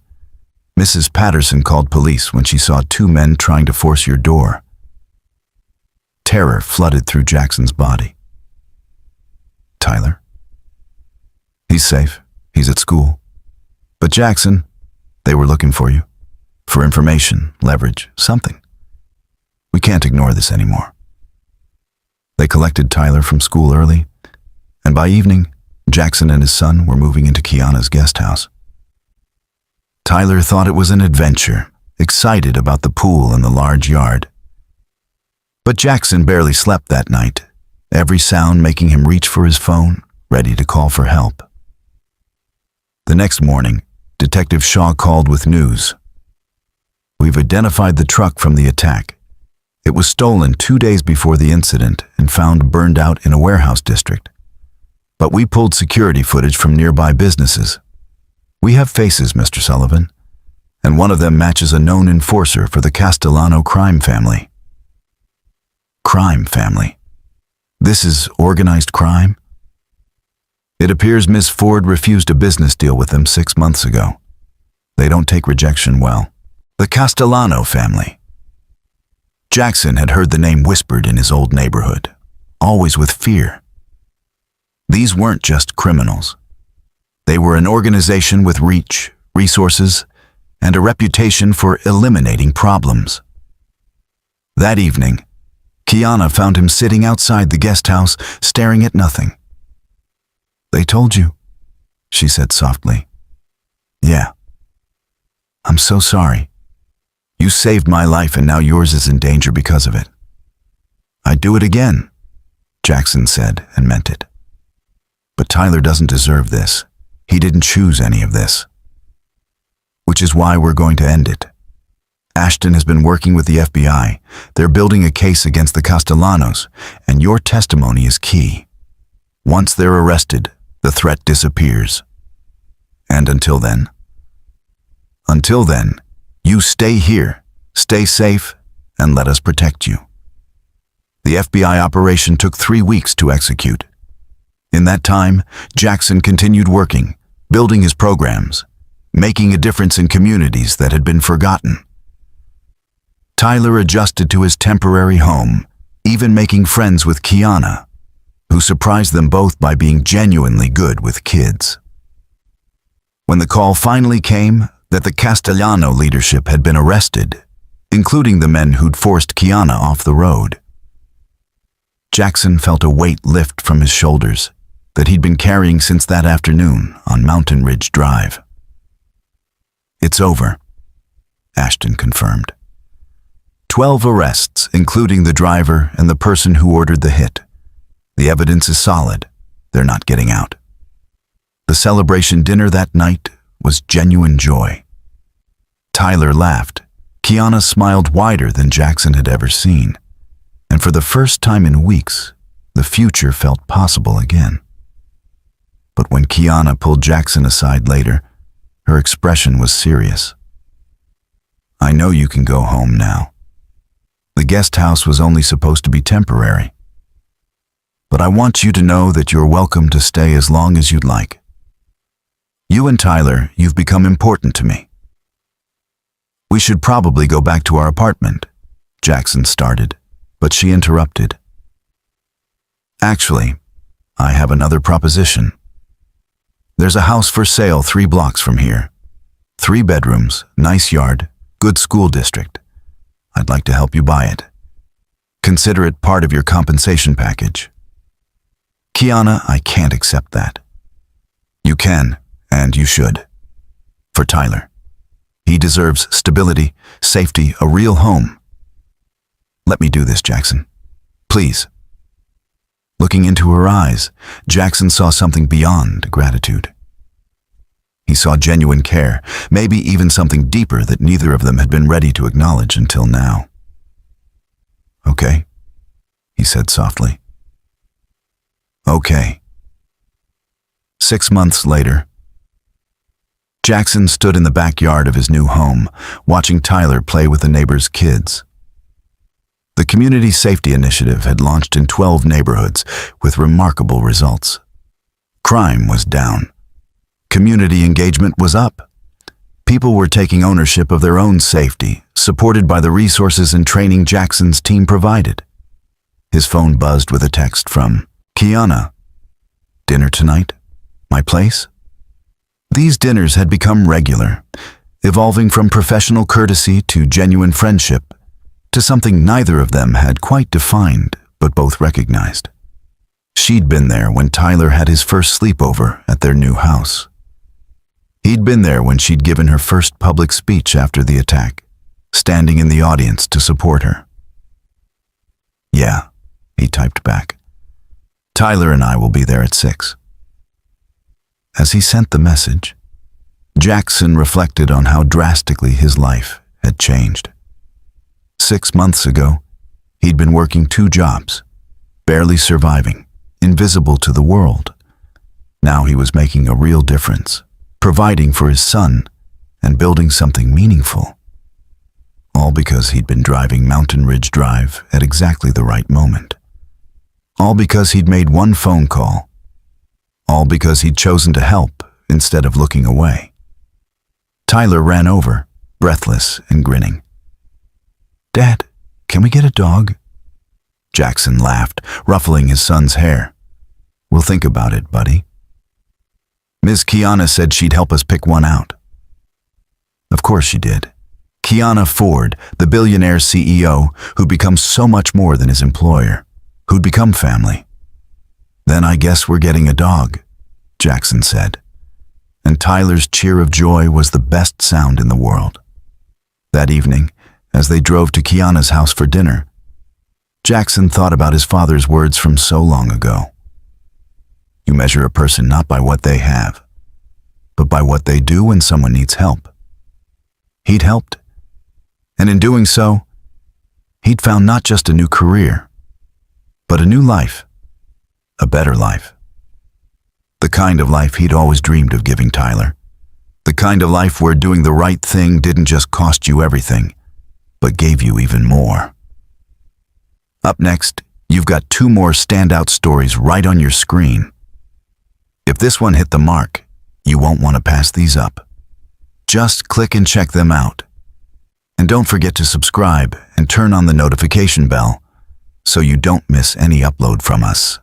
Mrs. Patterson called police when she saw 2 men trying to force your door." Terror flooded through Jackson's body. "Tyler? He's safe. He's at school. But Jackson, they were looking for you. For information, leverage, something. We can't ignore this anymore." They collected Tyler from school early, and by evening, Jackson and his son were moving into Kiana's guest house. Tyler thought it was an adventure, excited about the pool and the large yard. But Jackson barely slept that night, every sound making him reach for his phone, ready to call for help. The next morning, Detective Shaw called with news. "We've identified the truck from the attack. It was stolen 2 days before the incident and found burned out in a warehouse district. But we pulled security footage from nearby businesses. We have faces, Mr. Sullivan, and one of them matches a known enforcer for the Castellano crime family." Crime family? This is organized crime? It appears Ms. Ford refused a business deal with them 6 months ago. They don't take rejection well. The Castellano family. Jackson had heard the name whispered in his old neighborhood, always with fear. These weren't just criminals. They were an organization with reach, resources, and a reputation for eliminating problems. That evening, Kiana found him sitting outside the guest house, staring at nothing. "They told you," she said softly. "Yeah. I'm so sorry. You saved my life and now yours is in danger because of it." "I'd do it again," Jackson said, and meant it. "But Tyler doesn't deserve this. He didn't choose any of this. Which is why we're going to end it. Ashton has been working with the FBI. They're building a case against the Castellanos, and your testimony is key. Once they're arrested, the threat disappears. And until then, you stay here, stay safe, and let us protect you." The FBI operation took 3 weeks to execute. In that time, Jackson continued working, building his programs, making a difference in communities that had been forgotten. Tyler adjusted to his temporary home, even making friends with Kiana, who surprised them both by being genuinely good with kids. When the call finally came that the Castellano leadership had been arrested, including the men who'd forced Kiana off the road, Jackson felt a weight lift from his shoulders that he'd been carrying since that afternoon on Mountain Ridge Drive. "It's over," Ashton confirmed. 12 arrests, including the driver and the person who ordered the hit. The evidence is solid. They're not getting out. The celebration dinner that night was genuine joy. Tyler laughed. Kiana smiled wider than Jackson had ever seen. And for the first time in weeks, the future felt possible again. But when Kiana pulled Jackson aside later, her expression was serious. "I know you can go home now. The guest house was only supposed to be temporary. But I want you to know that you're welcome to stay as long as you'd like. You and Tyler, you've become important to me." "We should probably go back to our apartment," Jackson started, but she interrupted. "Actually, I have another proposition. There's a house for sale 3 blocks from here. 3 bedrooms, nice yard, good school district. I'd like to help you buy it. Consider it part of your compensation package." "Kiana, I can't accept that." "You can, and you should. For Tyler. He deserves stability, safety, a real home. Let me do this, Jackson. Please." Looking into her eyes, Jackson saw something beyond gratitude. He saw genuine care, maybe even something deeper that neither of them had been ready to acknowledge until now. "Okay," he said softly. "Okay." 6 months later, Jackson stood in the backyard of his new home, watching Tyler play with the neighbors' kids. The Community Safety Initiative had launched in 12 neighborhoods with remarkable results. Crime was down. Community engagement was up. People were taking ownership of their own safety, supported by the resources and training Jackson's team provided. His phone buzzed with a text from Kiana. "Dinner tonight? My place?" These dinners had become regular, evolving from professional courtesy to genuine friendship, to something neither of them had quite defined, but both recognized. She'd been there when Tyler had his first sleepover at their new house. He'd been there when she'd given her first public speech after the attack, standing in the audience to support her. "Yeah," he typed back. "Tyler and I will be there at 6. As he sent the message, Jackson reflected on how drastically his life had changed. 6 months ago, he'd been working 2 jobs, barely surviving, invisible to the world. Now he was making a real difference, providing for his son and building something meaningful. All because he'd been driving Mountain Ridge Drive at exactly the right moment. All because he'd made one phone call. All because he'd chosen to help instead of looking away. Tyler ran over, breathless and grinning. "Dad, can we get a dog?" Jackson laughed, ruffling his son's hair. "We'll think about it, buddy. Ms. Kiana said she'd help us pick one out." Of course she did. Kiana Ford, the billionaire CEO who'd become so much more than his employer, who'd become family. "Then I guess we're getting a dog," Jackson said. And Tyler's cheer of joy was the best sound in the world. That evening, as they drove to Kiana's house for dinner, Jackson thought about his father's words from so long ago. You measure a person not by what they have, but by what they do when someone needs help. He'd helped, and in doing so, he'd found not just a new career, but a new life, a better life. The kind of life he'd always dreamed of giving Tyler. The kind of life where doing the right thing didn't just cost you everything, but gave you even more. Up next, you've got 2 more standout stories right on your screen. If this one hit the mark, you won't want to pass these up. Just click and check them out. And don't forget to subscribe and turn on the notification bell so you don't miss any upload from us.